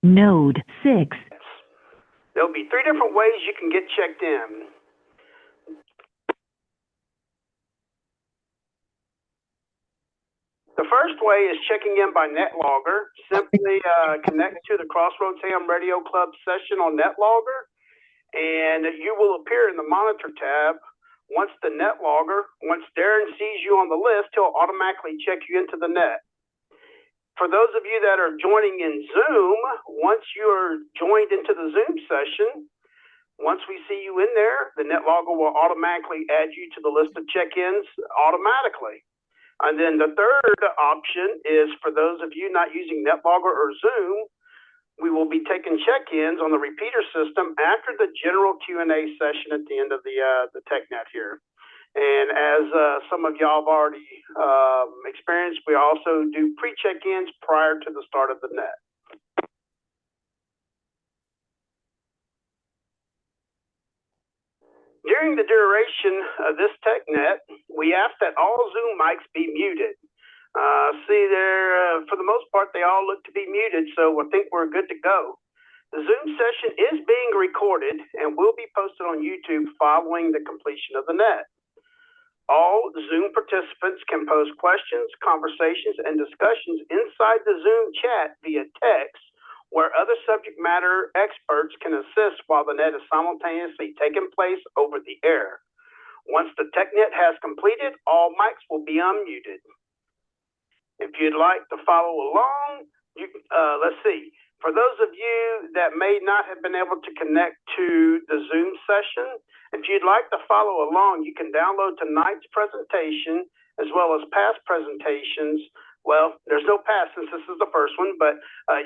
Node 6. There'll be 3 different ways you can get checked in. The first way is checking in by NetLogger. Simply connect to the Crossroads Ham Radio Club session on NetLogger, and you will appear in the Monitor tab. Once Darren sees you on the list, he'll automatically check you into the net. For those of you that are joining in Zoom, once you're joined into the Zoom session, once we see you in there, the NetLogger will automatically add you to the list of check-ins automatically. And then the third option is for those of you not using NetLogger or Zoom, we will be taking check-ins on the repeater system after the general Q&A session at the end of the Tech Net here. And as some of y'all have already experienced, we also do pre-check-ins prior to the start of the net. During the duration of this Tech Net, we ask that all Zoom mics be muted. See there, for the most part, they all look to be muted, so I think we're good to go. The Zoom session is being recorded and will be posted on YouTube following the completion of the net. All Zoom participants can pose questions, conversations, and discussions inside the Zoom chat via text, where other subject matter experts can assist while the net is simultaneously taking place over the air. Once the Tech Net has completed, all mics will be unmuted. If you'd like to follow along, let's see. For those of you that may not have been able to connect to the Zoom session, if you'd like to follow along, you can download tonight's presentation as well as past presentations. Well, there's no past since this is the first one, but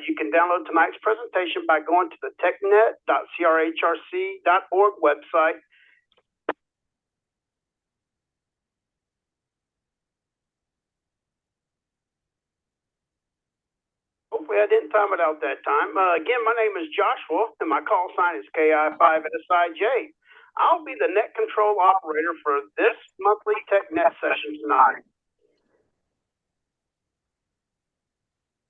you can download tonight's presentation by going to the technet.crhrc.org website. Hopefully I didn't time it out that time. Again, my name is Joshua, and my call sign is KI5SIJ. I'll be the net control operator for this monthly Tech Net session tonight.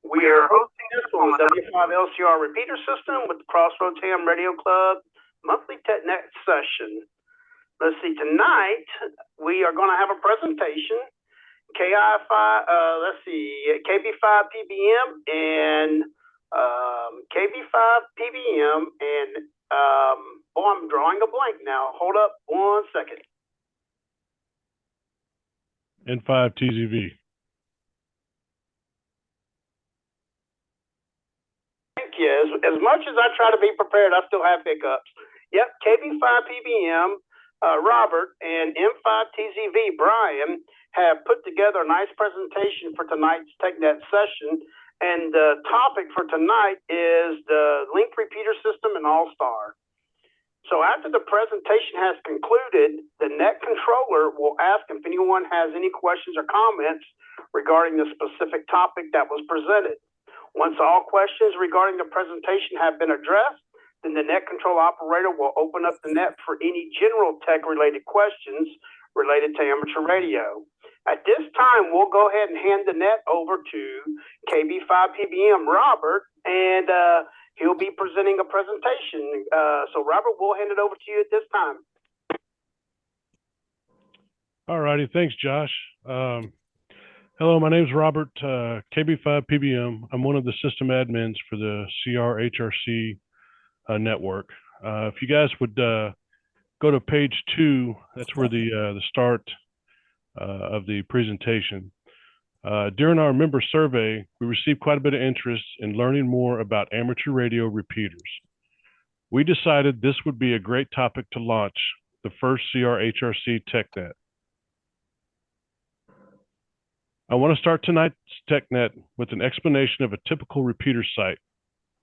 We are hosting this on the W5LCR repeater system with the Crossroads Ham Radio Club monthly Tech Net session. Let's see, tonight we are going to have a presentation. KB5PBM and KB5PBM and oh, I'm drawing a blank now. Hold up 1 second. N5TZV. Thank you. As much as I try to be prepared, I still have hiccups. Yep, KB5PBM, Robert, and M5TZV, Brian, have put together a nice presentation for tonight's Tech Net session. And the topic for tonight is the link repeater system in AllStar. So after the presentation has concluded, the net controller will ask if anyone has any questions or comments regarding the specific topic that was presented. Once all questions regarding the presentation have been addressed, then the net control operator will open up the net for any general tech-related questions related to amateur radio. At this time, we'll go ahead and hand the net over to KB5PBM Robert, and he'll be presenting a presentation. So Robert, we'll hand it over to you at this time. All righty, thanks, Josh. Hello, my name is Robert, KB5PBM. I'm one of the system admins for the CRHRC network. If you guys would go to page 2, that's where the start of the presentation. During our member survey, we received quite a bit of interest in learning more about amateur radio repeaters. We decided this would be a great topic to launch the first CRHRC Tech Net. I want to start tonight's Tech Net with an explanation of a typical repeater site.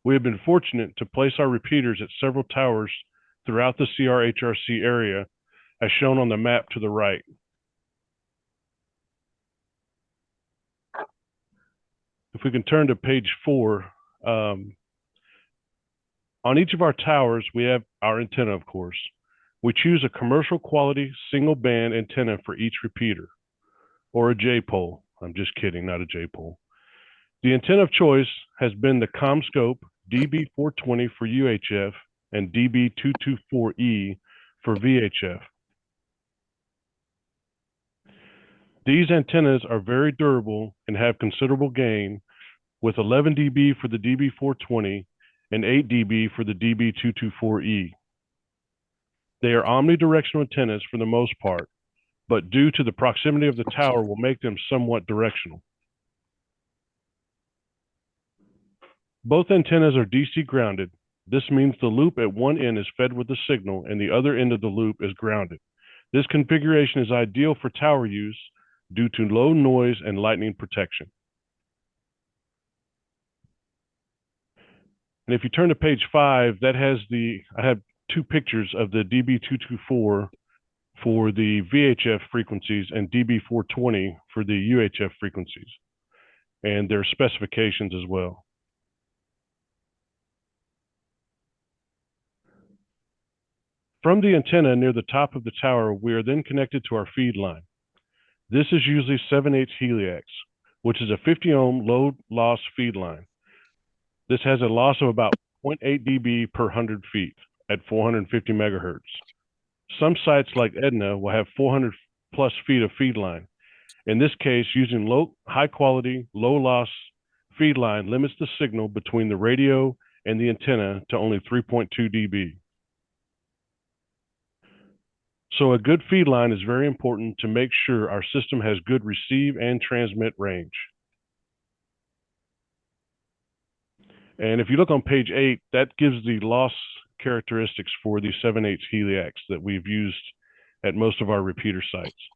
We have been fortunate to place our repeaters at several towers throughout the CRHRC area, as shown on the map to the right. If we can turn to page 4, on each of our towers, we have our antenna, of course. We choose a commercial quality single band antenna for each repeater, or a J-pole. I'm just kidding, not a J-pole. The antenna of choice has been the CommScope DB420 for UHF, and DB224E for VHF. These antennas are very durable and have considerable gain, with 11 dB for the DB420 and 8 dB for the DB224E. They are omnidirectional antennas for the most part, but due to the proximity of the tower will make them somewhat directional. Both antennas are DC grounded. This means the loop at one end is fed with the signal and the other end of the loop is grounded. This configuration is ideal for tower use due to low noise and lightning protection. And if you turn to page 5, that has I have two pictures of the DB224 for the VHF frequencies and DB420 for the UHF frequencies, and their specifications as well. From the antenna near the top of the tower, we are then connected to our feed line. This is usually 7/8 helix, which is a 50 ohm low loss feed line. This has a loss of about 0.8 dB per 100 feet at 450 megahertz. Some sites like Edna will have 400 plus feet of feed line. In this case, using high quality, low loss feed line limits the signal between the radio and the antenna to only 3.2 dB. So a good feed line is very important to make sure our system has good receive and transmit range. And if you look on page 8, that gives the loss characteristics for the 7/8 helix that we've used at most of our repeater sites.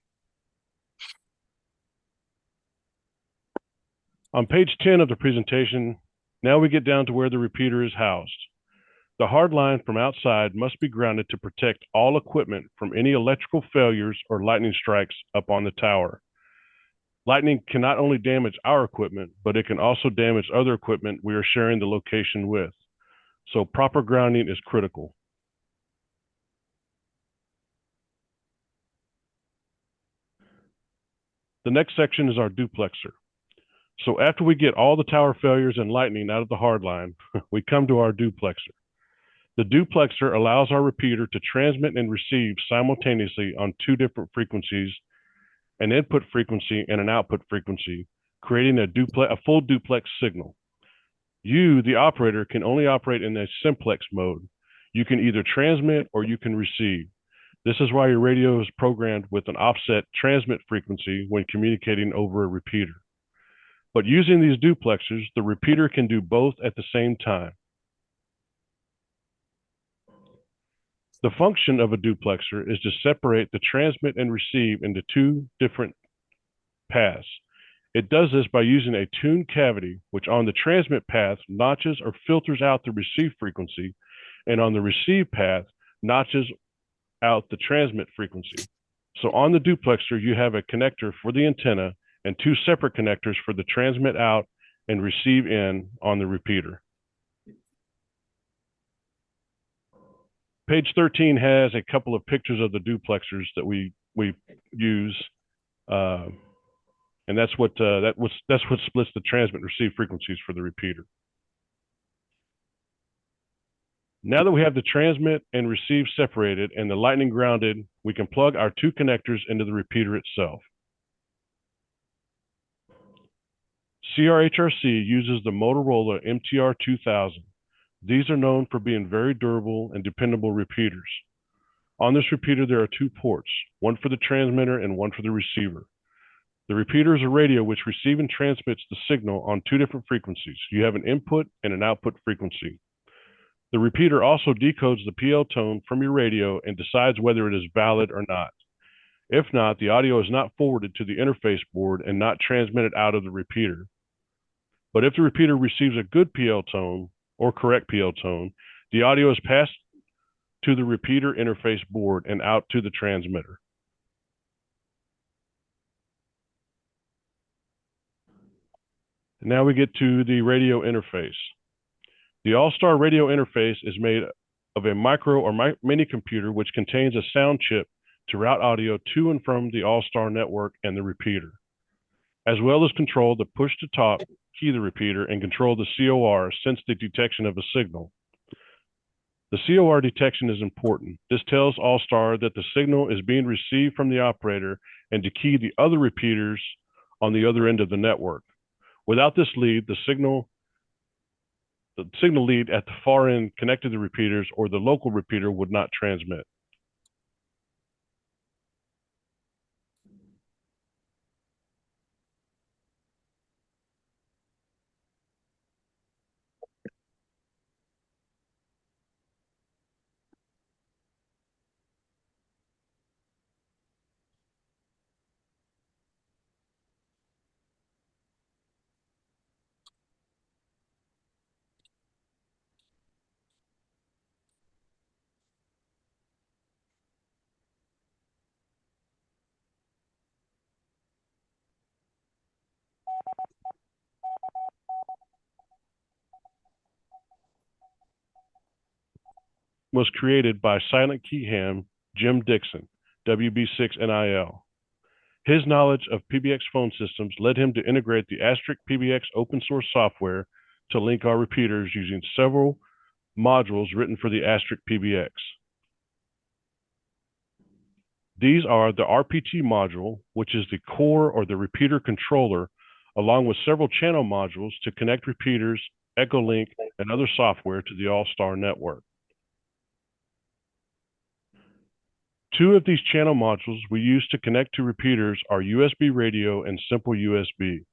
On page 10 of the presentation, now we get down to where the repeater is housed. The hard line from outside must be grounded to protect all equipment from any electrical failures or lightning strikes up on the tower. Lightning can not only damage our equipment, but it can also damage other equipment we are sharing the location with. So proper grounding is critical. The next section is our duplexer. So after we get all the tower failures and lightning out of the hard line, we come to our duplexer. The duplexer allows our repeater to transmit and receive simultaneously on two different frequencies, an input frequency and an output frequency, creating a full duplex signal. You, the operator, can only operate in a simplex mode. You can either transmit or you can receive. This is why your radio is programmed with an offset transmit frequency when communicating over a repeater. But using these duplexers, the repeater can do both at the same time. The function of a duplexer is to separate the transmit and receive into two different paths. It does this by using a tuned cavity, which on the transmit path notches or filters out the receive frequency, and on the receive path notches out the transmit frequency. So on the duplexer, you have a connector for the antenna and two separate connectors for the transmit out and receive in on the repeater. Page 13 has a couple of pictures of the duplexers that we use, and that's what splits the transmit and receive frequencies for the repeater. Now that we have the transmit and receive separated and the lightning grounded, we can plug our two connectors into the repeater itself. CRHRC uses the Motorola MTR 2000. These are known for being very durable and dependable repeaters. On this repeater, there are two ports, one for the transmitter and one for the receiver. The repeater is a radio which receives and transmits the signal on two different frequencies. You have an input and an output frequency. The repeater also decodes the PL tone from your radio and decides whether it is valid or not. If not, the audio is not forwarded to the interface board and not transmitted out of the repeater. But if the repeater receives a good PL tone, or correct PL tone, the audio is passed to the repeater interface board and out to the transmitter. Now we get to the radio interface. The AllStar radio interface is made of a micro or mini computer which contains a sound chip to route audio to and from the AllStar network and the repeater, as well as control the push to talk key the repeater and control the COR, sense the detection of a signal. The COR detection is important. This tells AllStar that the signal is being received from the operator and to key the other repeaters on the other end of the network. Without this lead, the signal lead at the far end connected to the repeaters or the local repeater would not transmit. Was created by Silent Key Ham Jim Dixon, WB6 NIL. His knowledge of PBX phone systems led him to integrate the Asterisk PBX open source software to link our repeaters using several modules written for the Asterisk PBX. These are the RPT module, which is the core or the repeater controller, along with several channel modules to connect repeaters, Echolink, and other software to the AllStar network. Two of these channel modules we use to connect to repeaters are USB radio and simple USB.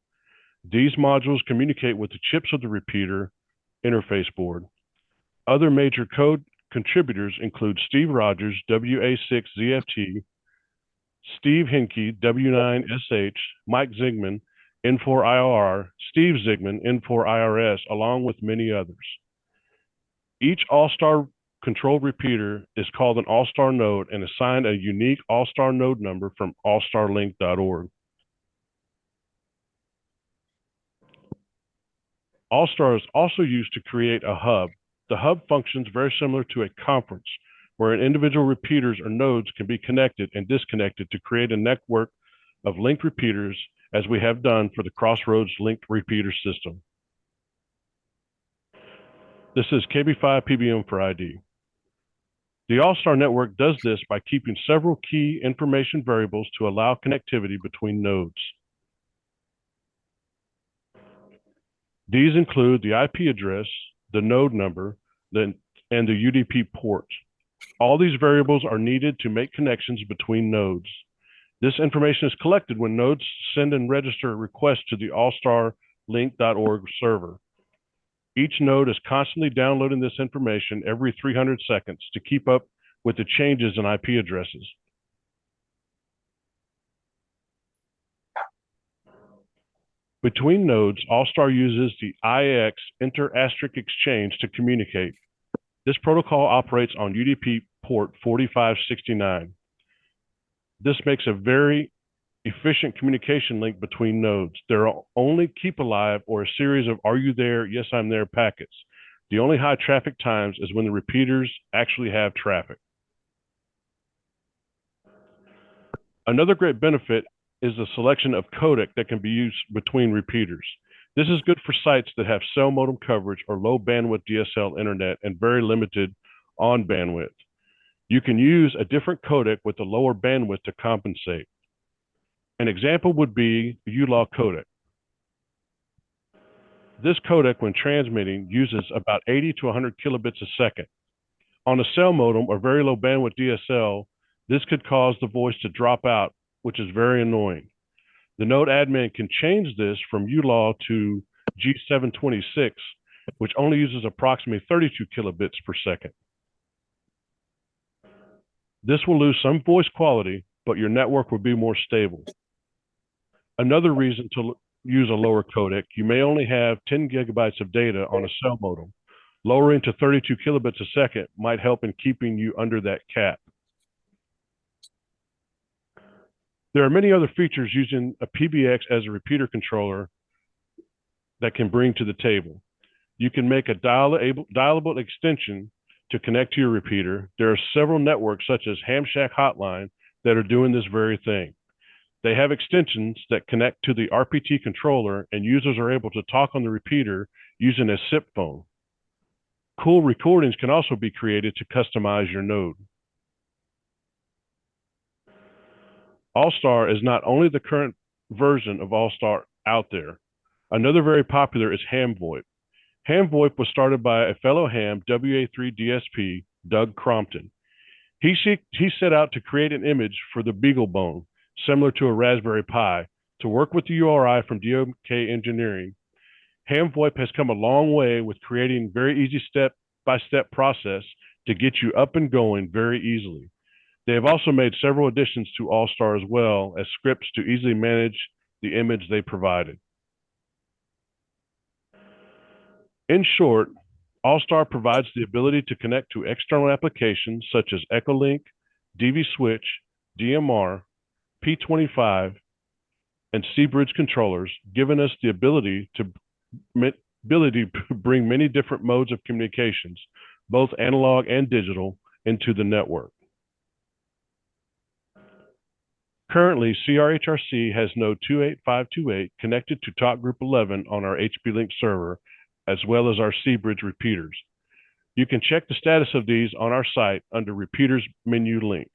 These modules communicate with the chips of the repeater interface board. Other major code contributors include Steve Rogers, WA6ZFT, Steve Hinke, W9SH, Mike Zigman, N4IR, Steve Zigman, N4IRS, along with many others. Each AllStar controlled repeater is called an AllStar node and assigned a unique AllStar node number from allstarlink.org. AllStar is also used to create a hub. The hub functions very similar to a conference, where individual repeaters or nodes can be connected and disconnected to create a network of linked repeaters, as we have done for the Crossroads linked repeater system. This is KB5PBM for ID. The AllStar network does this by keeping several key information variables to allow connectivity between nodes. These include the IP address, the node number, and the UDP port. All these variables are needed to make connections between nodes. This information is collected when nodes send and register requests to the allstarlink.org server. Each node is constantly downloading this information every 300 seconds to keep up with the changes in IP addresses. Between nodes, AllStar uses the IX inter-asterisk exchange to communicate. This protocol operates on UDP port 4569. This makes a very efficient communication link between nodes. There are only keep alive or a series of are you there, yes I'm there packets. The only high traffic times is when the repeaters actually have traffic. Another great benefit is the selection of codec that can be used between repeaters. This is good for sites that have cell modem coverage or low bandwidth DSL internet and very limited on bandwidth. You can use a different codec with a lower bandwidth to compensate. An example would be the ULAW codec. This codec, when transmitting, uses about 80 to 100 kilobits a second. On a cell modem or very low bandwidth DSL, this could cause the voice to drop out, which is very annoying. The node admin can change this from ULAW to G726, which only uses approximately 32 kilobits per second. This will lose some voice quality, but your network will be more stable. Another reason to use a lower codec, you may only have 10 gigabytes of data on a cell modem. Lowering to 32 kilobits a second might help in keeping you under that cap. There are many other features using a PBX as a repeater controller that can bring to the table. You can make a dialable extension to connect to your repeater. There are several networks such as Ham Shack Hotline that are doing this very thing. They have extensions that connect to the RPT controller, and users are able to talk on the repeater using a SIP phone. Cool recordings can also be created to customize your node. AllStar is not only the current version of AllStar out there. Another very popular is HamVoIP. HamVoIP was started by a fellow ham WA3 DSP, Doug Crompton. He set out to create an image for the BeagleBone, similar to a Raspberry Pi, to work with the URI from DOK Engineering. HamVoIP has come a long way with creating very easy step-by-step process to get you up and going very easily. They have also made several additions to AllStar as well as scripts to easily manage the image they provided. In short, AllStar provides the ability to connect to external applications such as Echolink, DV Switch, DMR, P25, and C-Bridge controllers, giving us the ability to bring many different modes of communications, both analog and digital, into the network. Currently, CRHRC has node 28528 connected to Talk Group 11 on our HB-Link server, as well as our C-Bridge repeaters. You can check the status of these on our site under Repeaters menu link.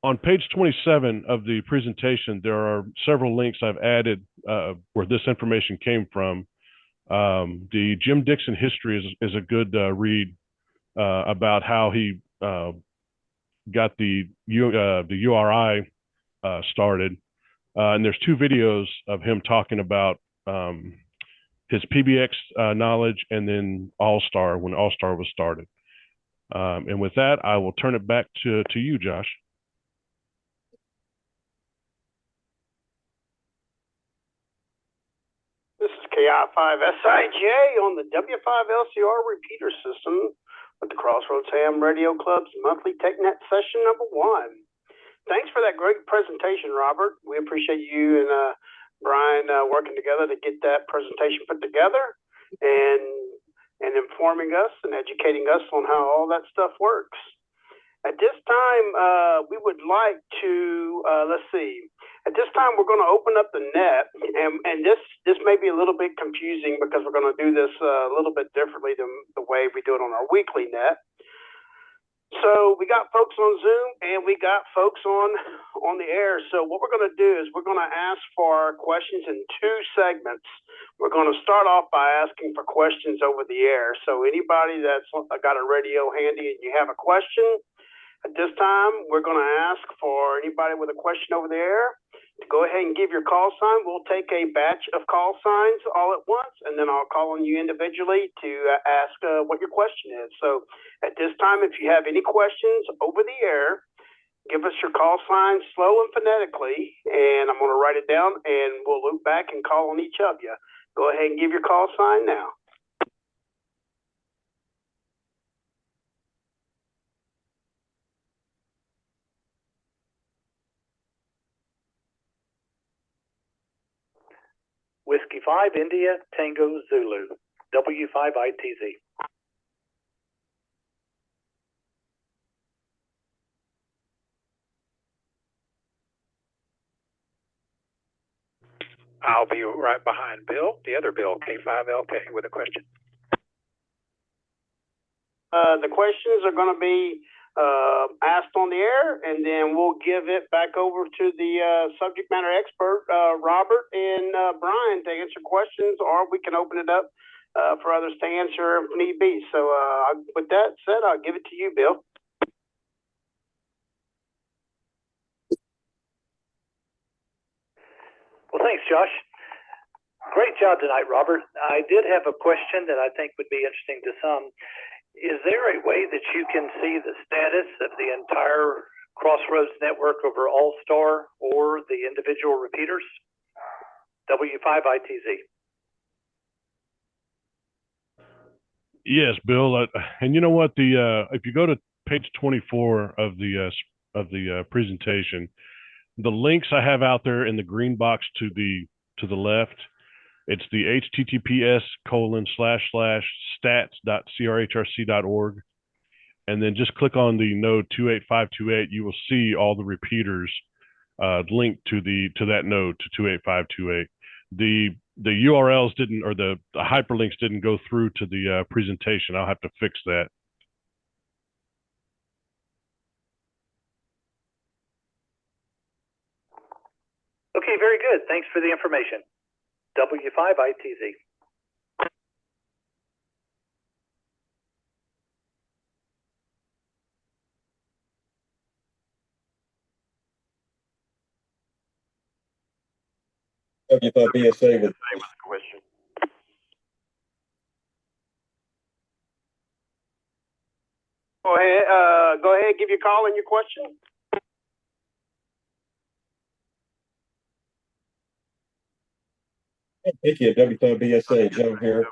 On page 27 of the presentation, there are several links I've added where this information came from. The Jim Dixon history is a good read about how he got the URI started. And there's two videos of him talking about his PBX knowledge and then AllStar, when AllStar was started. And with that, I will turn it back to you, Josh. This is KI5SIJ on the W5LCR repeater system with the Crossroads Ham Radio Club's monthly Tech Net session number 1. Thanks for that great presentation, Robert. We appreciate you and Brian working together to get that presentation put together and informing us and educating us on how all that stuff works. At this time, we would like to, let's see. At this time, we're going to open up the net, and this may be a little bit confusing because we're going to do this a little bit differently than the way we do it on our weekly net. So we got folks on Zoom and we got folks on the air. So what we're going to do is we're going to ask for questions in 2 segments. We're going to start off by asking for questions over the air. So anybody that's got a radio handy and you have a question, at this time, we're going to ask for anybody with a question over the air to go ahead and give your call sign. We'll take a batch of call signs all at once, and then I'll call on you individually to ask what your question is. So at this time, if you have any questions over the air, give us your call sign slow and phonetically, and I'm going to write it down, and we'll loop back and call on each of you. Go ahead and give your call sign now. Whiskey 5 India Tango Zulu, W5ITZ. I'll be right behind Bill, the other Bill, K5LK, with a question. The questions are going to be asked on the air, and then we'll give it back over to the subject matter expert, Robert and Brian, to answer questions, or we can open it up for others to answer if need be. So with that said, I'll give it to you, Bill. Well, thanks, Josh. Great job tonight, Robert. I did have a question that I think would be interesting to some. Is there a way that you can see the status of the entire Crossroads network over AllStar or the individual repeaters? W5ITZ. Yes, Bill. And you know what? If you go to page 24 of the presentation, the links I have out there in the green box to the left, it's the https://stats.crhrc.org. and then just click on the node 28528. You will see all the repeaters linked to that node to 28528. The URLs didn't, or the hyperlinks didn't go through to the presentation. I'll have to fix that. Okay, very good. Thanks for the information. W5ITZ. W5BSA with a question. Go ahead, give your call and your question. Thank you, W5BSA, Joe here.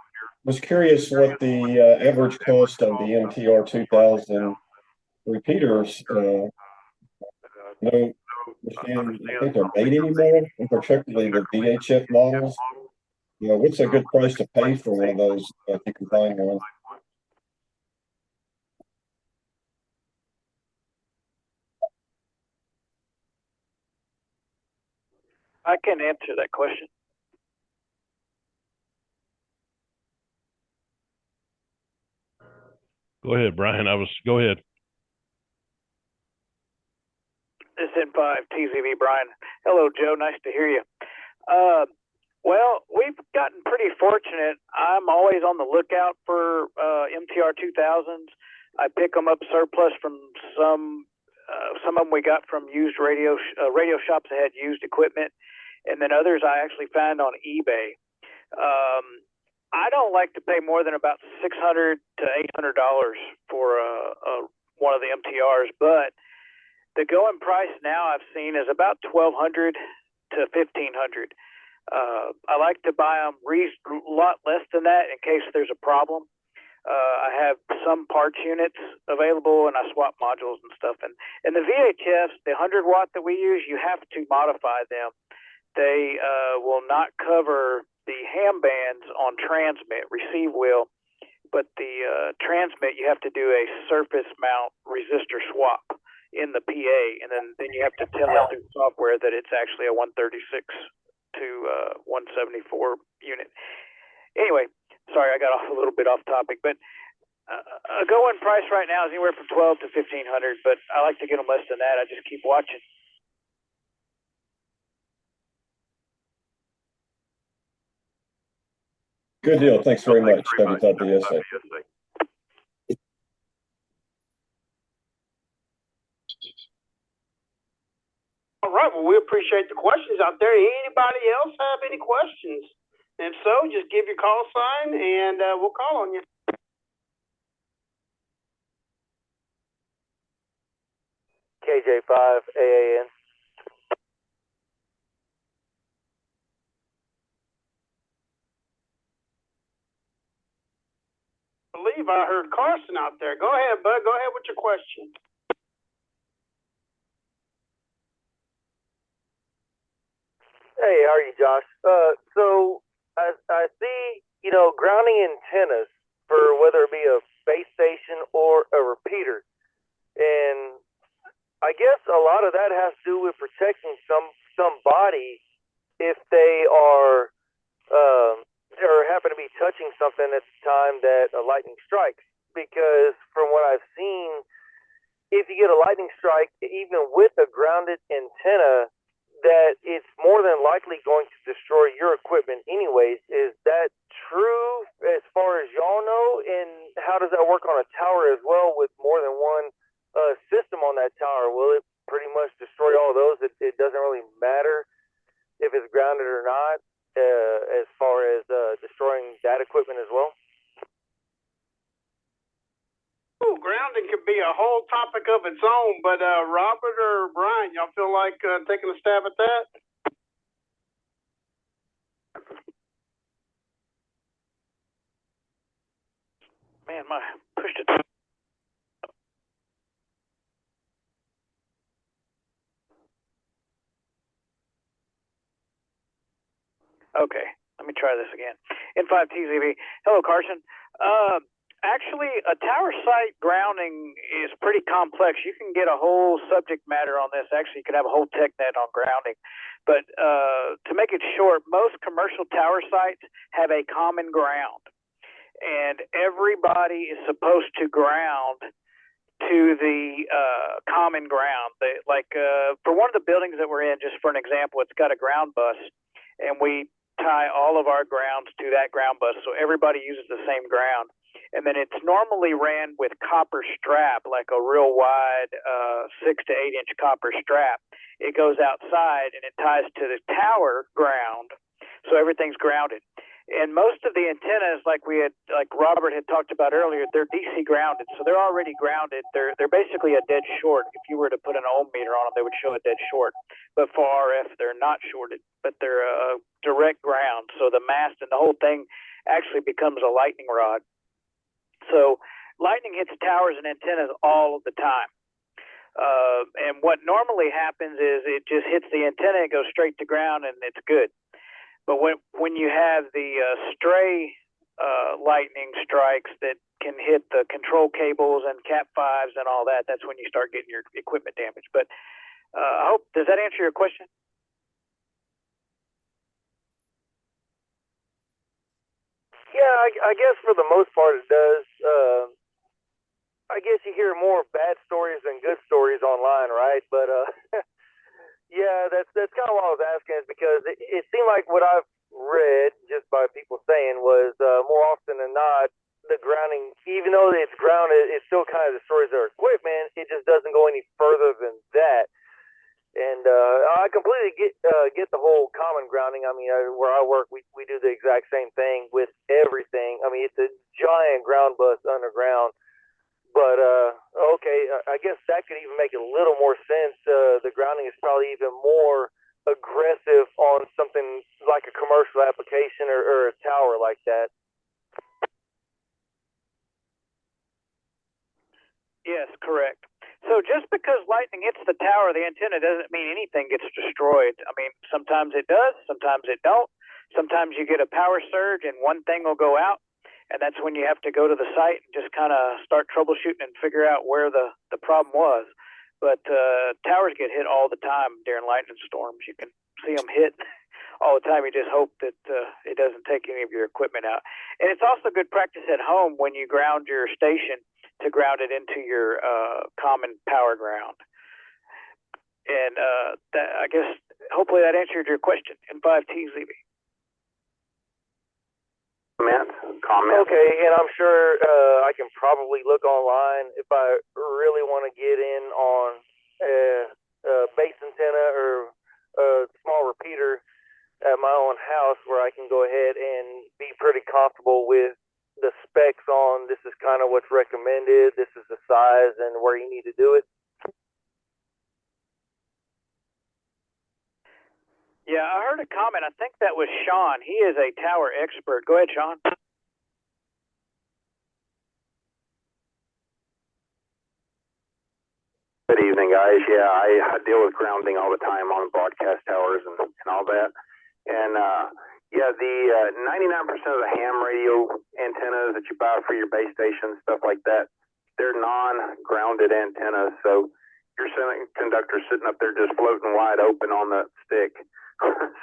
Was curious what the average cost of the MTR 2000 repeaters. No, I think they're made anymore, and particularly the VHF models. What's a good price to pay for one of those if you can find one? I can answer that question. Go ahead, Brian. Go ahead. This is N5 TZV Brian. Hello, Joe. Nice to hear you. Well, we've gotten pretty fortunate. I'm always on the lookout for MTR 2000s. I pick them up surplus from some of them we got from used radio shops that had used equipment, and then others I actually found on eBay. I don't like to pay more than about $600 to $800 for one of the MTRs, but the going price now I've seen is about $1,200 to $1,500. I like to buy them a lot less than that in case there's a problem. I have some parts units available, and I swap modules and stuff. And the VHFs, the 100-watt that we use, you have to modify them. They will not cover the ham bands on transmit, receive will, but the transmit, you have to do a surface mount resistor swap in the PA, and then you have to tell it through software that it's actually a 136 to 174 unit. Anyway, sorry, I got off a little bit off topic, but a going price right now is anywhere from $1,200 to $1,500, but I like to get them less than that. I just keep watching. Good deal. Thanks very much, W5BSA. All right, well, we appreciate the questions out there. Anybody else have any questions? If so, just give your call sign and we'll call on you. KJ5 AAN. I believe I heard Carson out there. Go ahead, bud. Go ahead with your question. Hey, how are you, Josh? So I see, grounding antennas for whether it be a base station or a repeater. And I guess a lot of that has to do with protecting some body if they are or happen to be touching something at the time that a lightning strikes. Because from what I've seen, if you get a lightning strike, even with a grounded antenna, that it's more than likely going to destroy your equipment anyways. Is that true as far as y'all know? And how does that work on a tower as well with more than one system on that tower? Will it pretty much destroy all those? It doesn't really matter if it's grounded or not as far as destroying that equipment as well? Ooh, grounding could be a whole topic of its own, but Robert or Brian, y'all feel like taking a stab at that? Man, my pushed it. Okay, let me try this again. N5 TZV. Hello, Carson. Actually, a tower site grounding is pretty complex. You can get a whole subject matter on this. Actually, you could have a whole tech net on grounding. But to make it short, most commercial tower sites have a common ground, and everybody is supposed to ground to the common ground. For one of the buildings that we're in, just for an example, it's got a ground bus, and we tie all of our grounds to that ground bus, so everybody uses the same ground. And then it's normally ran with copper strap, like a real wide 6 to 8 inch copper strap. It goes outside and it ties to the tower ground, so everything's grounded. And most of the antennas, like Robert had talked about earlier, they're DC grounded, so they're already grounded. They're basically a dead short. If you were to put an ohm meter on them, they would show a dead short. But for RF, they're not shorted, but they're a direct ground. So the mast and the whole thing actually becomes a lightning rod. So lightning hits towers and antennas all of the time. And what normally happens is it just hits the antenna and goes straight to ground, and it's good. But when you have the stray lightning strikes that can hit the control cables and Cat5s and all that, that's when you start getting your equipment damaged. But I hope, does that answer your question? Yeah, I guess for the most part it does. I guess you hear more bad stories than good stories online, right? But yeah, that's kind of why I was asking, is because it seemed like what I've read just by people saying was more often than not, the grounding, even though it's grounded, it still kind of destroys their equipment. It just doesn't go any further than that. And I completely get the whole common grounding. I mean, where I work, we do the exact same thing with everything. I mean, it's a giant ground bus underground. But okay, I guess that could even make a little more sense. The grounding is probably even more aggressive on something like a commercial application or a tower like that. Yes, correct. So just because lightning hits the tower, the antenna, doesn't mean anything gets destroyed. I mean, sometimes it does, sometimes it don't. Sometimes you get a power surge and one thing will go out, and that's when you have to go to the site and just kind of start troubleshooting and figure out where the problem was. But towers get hit all the time during lightning storms. You can see them hit all the time. You just hope that it doesn't take any of your equipment out. And it's also good practice at home when you ground your station to ground it into your common power ground. And I guess hopefully that answered your question. And 5T's leaving. Comment. Okay, and I'm sure I can probably look online if I really want to get in on a base antenna or a small repeater at my own house, where I can go ahead and be pretty comfortable with the specs on this is kind of what's recommended, this is the size and where you need to do it. Yeah, I heard a comment. I think that was Sean. He is a tower expert. Go ahead, Sean. Good evening, guys. Yeah, I deal with grounding all the time on broadcast towers and all that. And yeah, the 99% of the ham radio antennas that you buy for your base stations, stuff like that, they're non-grounded antennas. So your semiconductor sitting up there just floating wide open on the stick.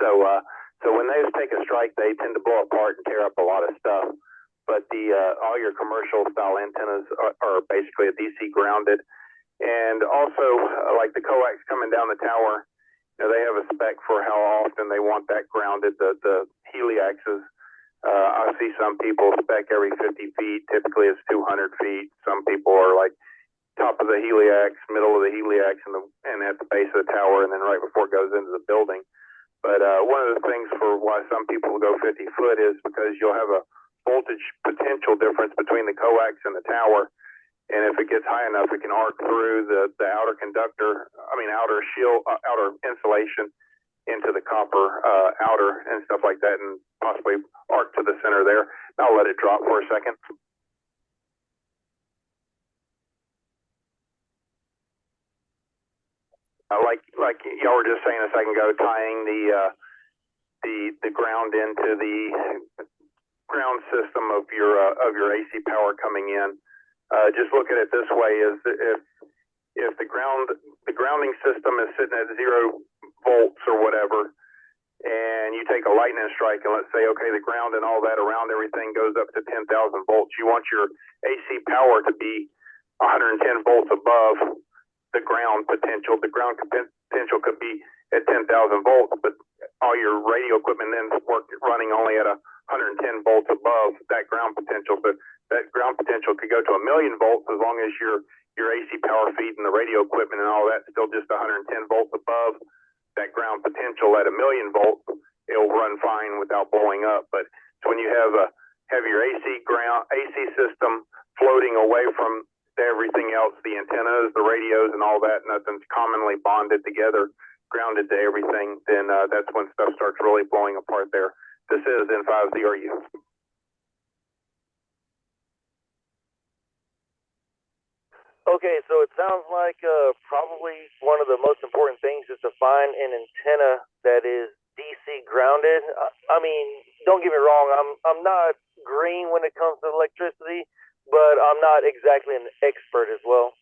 So when they take a strike, they tend to blow apart and tear up a lot of stuff. But all your commercial style antennas are basically a DC grounded. And also, like the coax coming down the tower, you know, they have a spec for how often they want that grounded. The heliaxes, I see some people spec every 50 feet. Typically, it's 200 feet. Some people are like top of the heliax, middle of the heliax, and at the base of the tower, and then right before it goes into the building. But one of the things for why some people go 50 foot is because you'll have a voltage potential difference between the coax and the tower. And if it gets high enough, it can arc through the outer conductor, outer shield, outer insulation into the copper outer and stuff like that, and possibly arc to the center there. I'll let it drop for a second. Like y'all were just saying a second ago, tying the ground into the ground system system of your AC power coming in. Just look at it this way: is if the grounding system is sitting at 0 volts or whatever, and you take a lightning strike and let's say, okay, the ground and all that around everything goes up to 10,000 volts. You want your AC power to be 110 volts above the ground potential. The ground potential could be at 10,000 volts, but all your radio equipment then running only at 110 volts above that ground potential. But that ground potential could go to 1,000,000 volts as long as your AC power feed and the radio equipment and all that still just 110 volts above that ground potential at 1,000,000 volts. It'll run fine without blowing up. But when you have your AC system floating away from everything else, the antennas, the radios, and all that, nothing's commonly bonded together, grounded to everything, then that's when stuff starts really blowing apart there. This is N5ZRU. Okay, so it sounds like probably one of the most important things is to find an antenna that is DC grounded. I mean, don't get me wrong, I'm not green when it comes to electricity, but I'm not exactly an expert as well.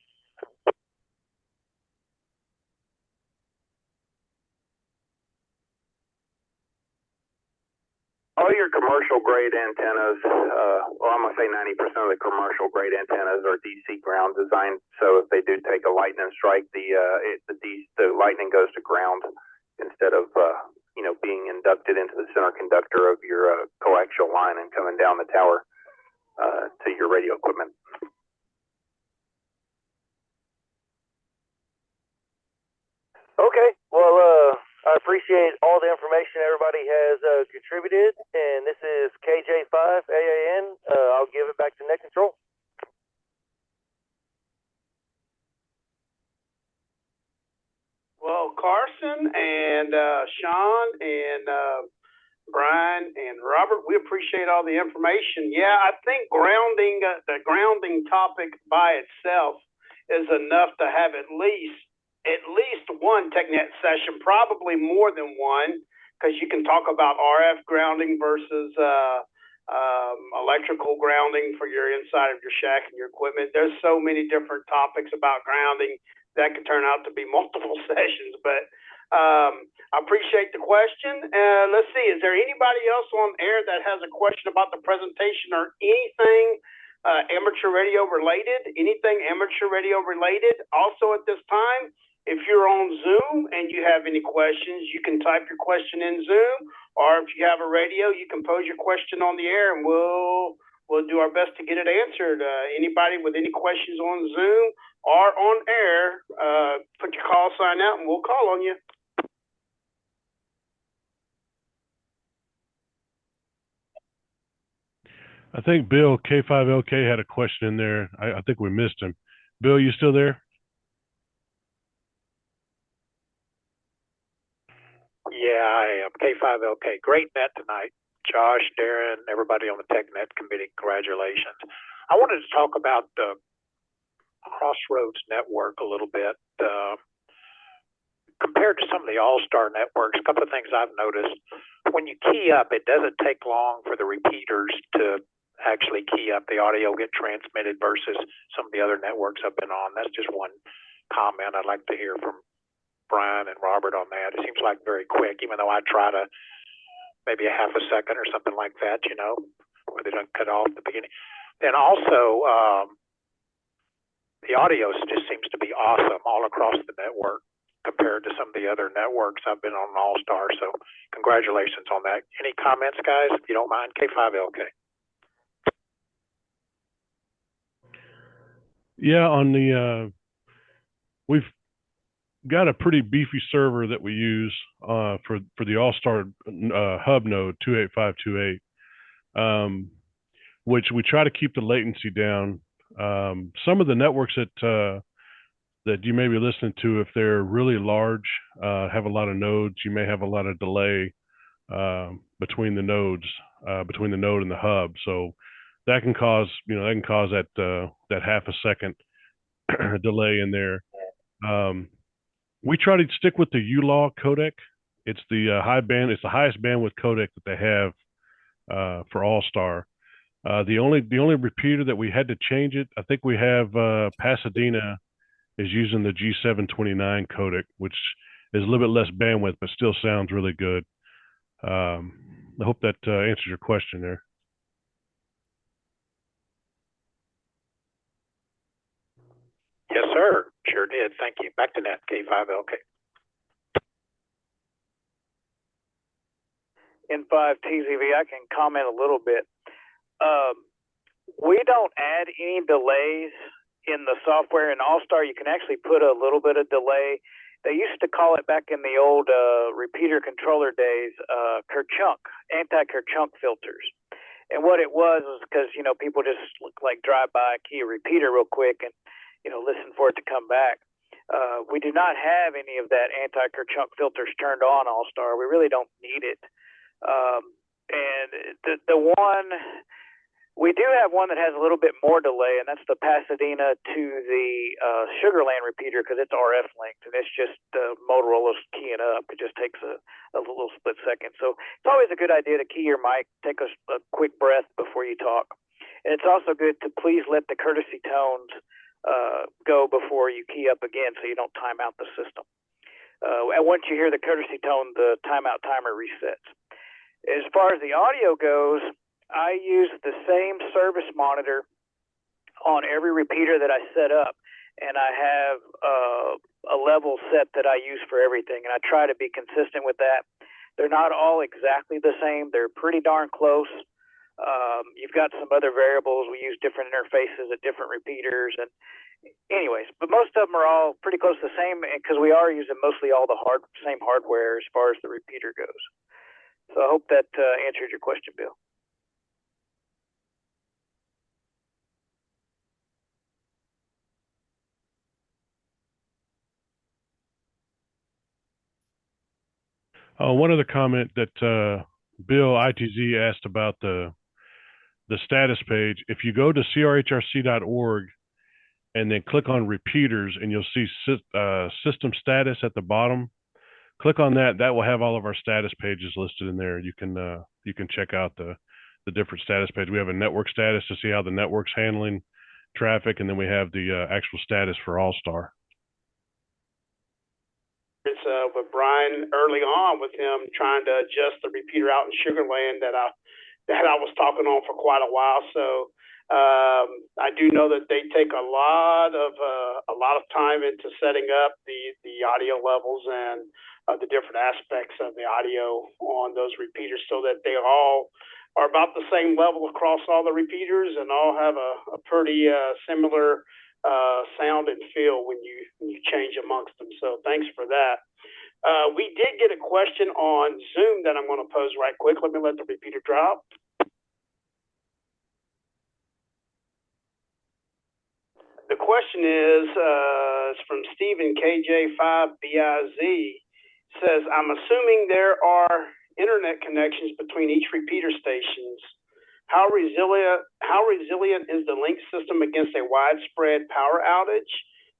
All your commercial grade antennas, well, I'm going to say 90% of the commercial grade antennas are DC ground designed. So if they do take a lightning strike, the lightning goes to ground instead of, being inducted into the center conductor of your coaxial line and coming down the tower to your radio equipment. Okay, well, I appreciate all the information everybody has contributed, and this is KJ5AAN. I'll give it back to Net Control. Well, Carson and Sean and Brian and Robert, we appreciate all the information. Yeah, I think the grounding topic by itself is enough to have at least one TechNet session, probably more than one, because you can talk about RF grounding versus electrical grounding for your inside of your shack and your equipment. There's so many different topics about grounding that could turn out to be multiple sessions, but I appreciate the question. Let's see, is there anybody else on air that has a question about the presentation or anything amateur radio related? Anything amateur radio related? Also at this time, if you're on Zoom and you have any questions, you can type your question in Zoom, or if you have a radio, you can pose your question on the air, and we'll do our best to get it answered. Anybody with any questions on Zoom or on air, put your call sign out, and we'll call on you. I think Bill K5LK had a question in there. I think we missed him. Bill, you still there? Yeah, I am. K5LK. Great net tonight. Josh, Darren, everybody on the Tech Net committee, congratulations. I wanted to talk about the Crossroads network a little bit. Compared to some of the AllStar networks, a couple of things I've noticed. When you key up, it doesn't take long for the repeaters to actually key up. The audio get transmitted versus some of the other networks I've been on. That's just one comment I'd like to hear from Brian and Robert on that. It seems like very quick, even though I try to maybe a half a second or something like that, where they don't cut off the beginning. Then also, the audio just seems to be awesome all across the network compared to some of the other networks I've been on AllStar. So congratulations on that. Any comments, guys, if you don't mind? K5LK. Yeah, on the we've got a pretty beefy server that we use for the AllStar hub node 28528, which we try to keep the latency down. Some of the networks that you may be listening to, if they're really large, have a lot of nodes, you may have a lot of delay between the nodes, between the node and the hub. So that can cause that half a second delay in there. We try to stick with the ULAW codec. It's the highest bandwidth codec that they have for AllStar. The only repeater that we had to change it, I think we have Pasadena is using the G729 codec, which is a little bit less bandwidth, but still sounds really good. I hope that answers your question there. Yes, sir. Sure did. Thank you. Back to net K5LK. N5 TZV, I can comment a little bit. We don't add any delays in the software. In AllStar, you can actually put a little bit of delay. They used to call it back in the old repeater controller days, Kerchunk, anti-Kerchunk filters. And what it was because, people just like drive by, key a repeater real quick and, listen for it to come back. We do not have any of that anti-Kerchunk filters turned on AllStar. We really don't need it. And the one, we do have one that has a little bit more delay, and that's the Pasadena to the Sugarland repeater because it's RF linked, and it's just Motorola's keying up. It just takes a little split second. So it's always a good idea to key your mic, take a quick breath before you talk. And it's also good to please let the courtesy tones go before you key up again so you don't time out the system. And once you hear the courtesy tone, the timeout timer resets. As far as the audio goes, I use the same service monitor on every repeater that I set up, and I have a level set that I use for everything, and I try to be consistent with that. They're not all exactly the same. They're pretty darn close. You've got some other variables. We use different interfaces at different repeaters, and anyways, but most of them are all pretty close to the same because we are using mostly all the same hardware as far as the repeater goes. So I hope that answered your question, Bill. One other comment that Bill ITZ asked about the status page. If you go to CRHRC.org and then click on repeaters, and you'll see system status at the bottom. Click on that. That will have all of our status pages listed in there. You can check out the different status page. We have a network status to see how the network's handling traffic, and then we have the actual status for AllStar. With Brian early on with him trying to adjust the repeater out in Sugarland that I was talking on for quite a while. So I do know that they take a lot of time into setting up the audio levels and the different aspects of the audio on those repeaters so that they all are about the same level across all the repeaters and all have a pretty similar sound and feel when you change amongst them. So thanks for that. We did get a question on Zoom that I'm going to pose right quick. Let me let the repeater drop. The question is from Stephen KJ5BIZ. Says, I'm assuming there are internet connections between each repeater stations. How resilient is the link system against a widespread power outage?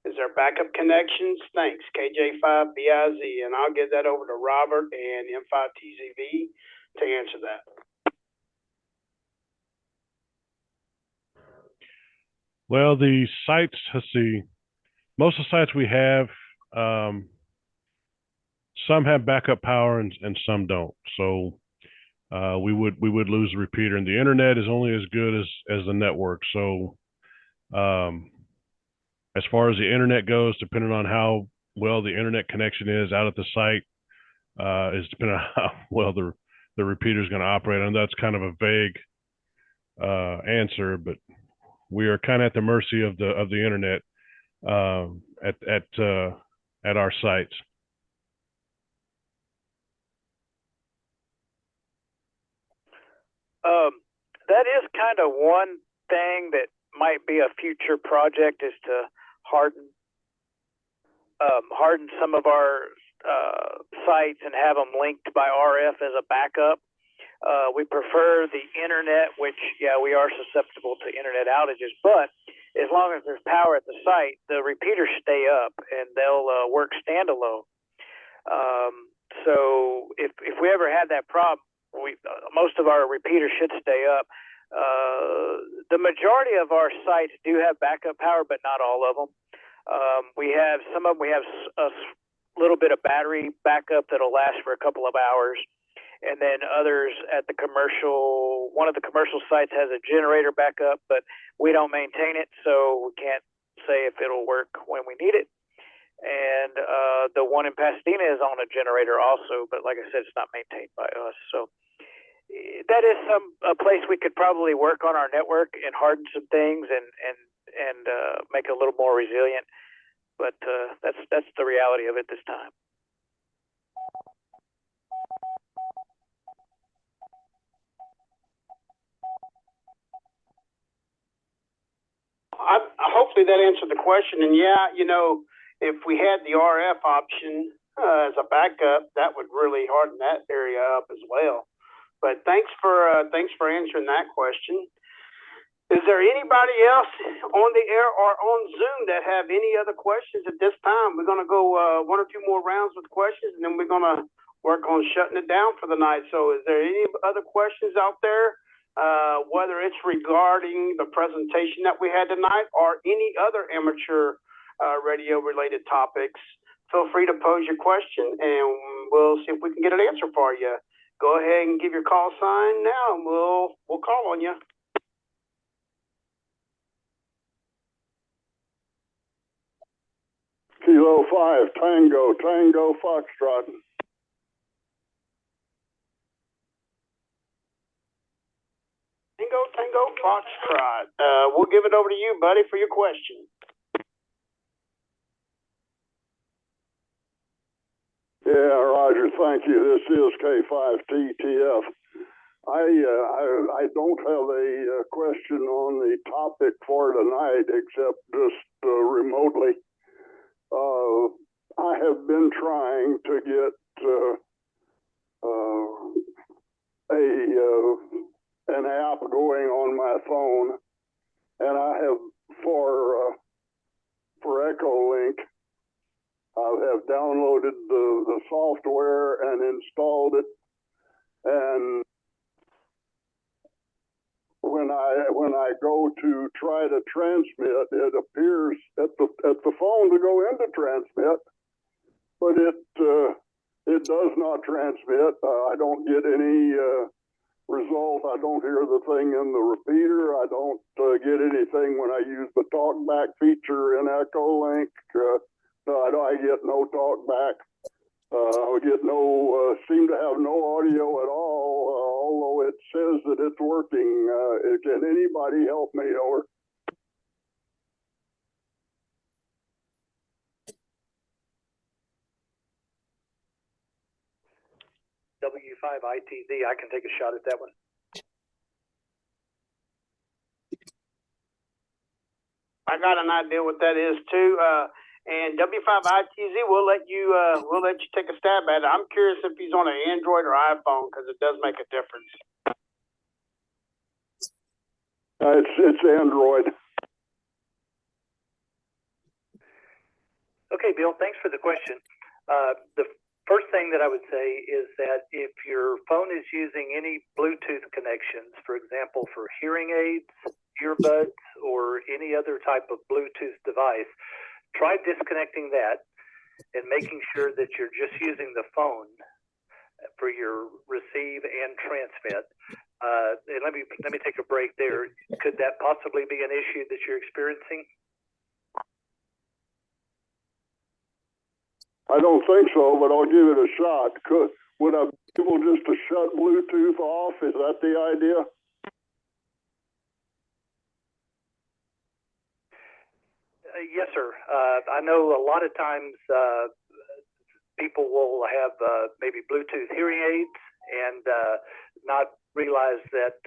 Is there backup connections? Thanks, KJ5BIZ. And I'll give that over to Robert and N5TZV to answer that. Well, the sites, let's see, most of the sites we have, some have backup power and some don't. So we would lose the repeater, and the internet is only as good as the network. So as far as the internet goes, depending on how well the internet connection is out at the site, is depending on how well the repeater is going to operate. And that's kind of a vague answer, but we are kind of at the mercy of the internet at our sites. That is kind of one thing that might be a future project is to harden some of our sites and have them linked by RF as a backup. We prefer the internet, which, yeah, we are susceptible to internet outages, but as long as there's power at the site, the repeaters stay up and they'll work standalone. So if we ever had that problem, most of our repeaters should stay up. The majority of our sites do have backup power, but not all of them. We have some of them. We have a little bit of battery backup that'll last for a couple of hours, and then others at the commercial. One of the commercial sites has a generator backup, but we don't maintain it, so we can't say if it'll work when we need it. And the one in Pasadena is on a generator also, but like I said, it's not maintained by us. So that is a place we could probably work on our network and harden some things and make it a little more resilient. But that's the reality of it this time. Hopefully that answered the question. And yeah, you know, if we had the RF option as a backup, that would really harden that area up as well. But thanks for answering that question. Is there anybody else on the air or on Zoom that have any other questions at this time? We're going to go one or two more rounds with questions, and then we're going to work on shutting it down for the night. So is there any other questions out there, whether it's regarding the presentation that we had tonight or any other amateur radio-related topics? Feel free to pose your question, and we'll see if we can get an answer for you. Go ahead and give your call sign now, and we'll call on you. Kilo 5, Tango, Foxtrot. Tango, Foxtrot. We'll give it over to you, buddy, for your question. Yeah, Roger, thank you. This is K5TTF. I don't have a question on the topic for tonight, except just remotely. I have been trying to get an app going on my phone, and I have for Echolink. I have downloaded the software and installed it, and when I go to try to transmit, it appears at the phone to go into transmit, but it does not transmit. I don't get any result. I don't hear the thing in the repeater. I don't get anything when I use the talkback feature in Echolink. I get no talkback. I get no, seem to have no audio at all, although it says that it's working. Can anybody help me? Over. W5ITZ, I can take a shot at that one. I got an idea what that is too. And W5ITZ, we'll let you take a stab at it. I'm curious if he's on an Android or iPhone, because it does make a difference. It's Android. Okay, Bill, thanks for the question. The first thing that I would say is that if your phone is using any Bluetooth connections, for example, for hearing aids, earbuds, or any other type of Bluetooth device, try disconnecting that and making sure that you're just using the phone for your receive and transmit. And let me take a break there. Could that possibly be an issue that you're experiencing? I don't think so, but I'll give it a shot. Would I be able just to shut Bluetooth off? Is that the idea? Yes, sir. I know a lot of times people will have maybe Bluetooth hearing aids and not realize that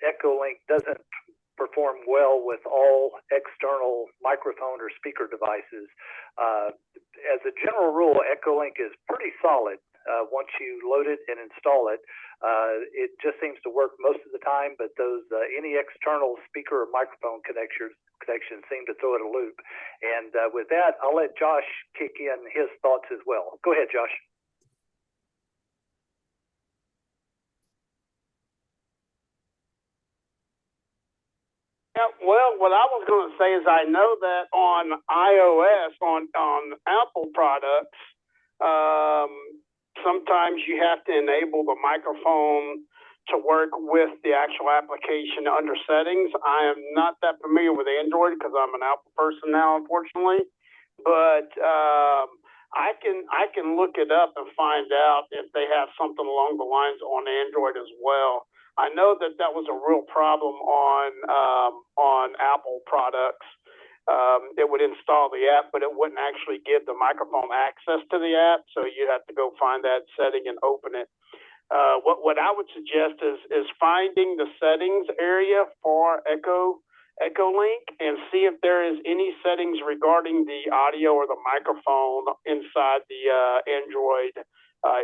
Echolink doesn't perform well with all external microphone or speaker devices. As a general rule, Echolink is pretty solid. Once you load it and install it, it just seems to work most of the time, but those any external speaker or microphone connections seem to throw it a loop. And with that, I'll let Josh kick in his thoughts as well. Go ahead, Josh. Yeah, well, what I was going to say is I know that on iOS, on Apple products, sometimes you have to enable the microphone to work with the actual application under settings. I am not that familiar with Android because I'm an Apple person now, unfortunately. But I can look it up and find out if they have something along the lines on Android as well. I know that that was a real problem on Apple products. It would install the app, but it wouldn't actually give the microphone access to the app. So you have to go find that setting and open it. What I would suggest is finding the settings area for EchoLink and see if there is any settings regarding the audio or the microphone inside the Android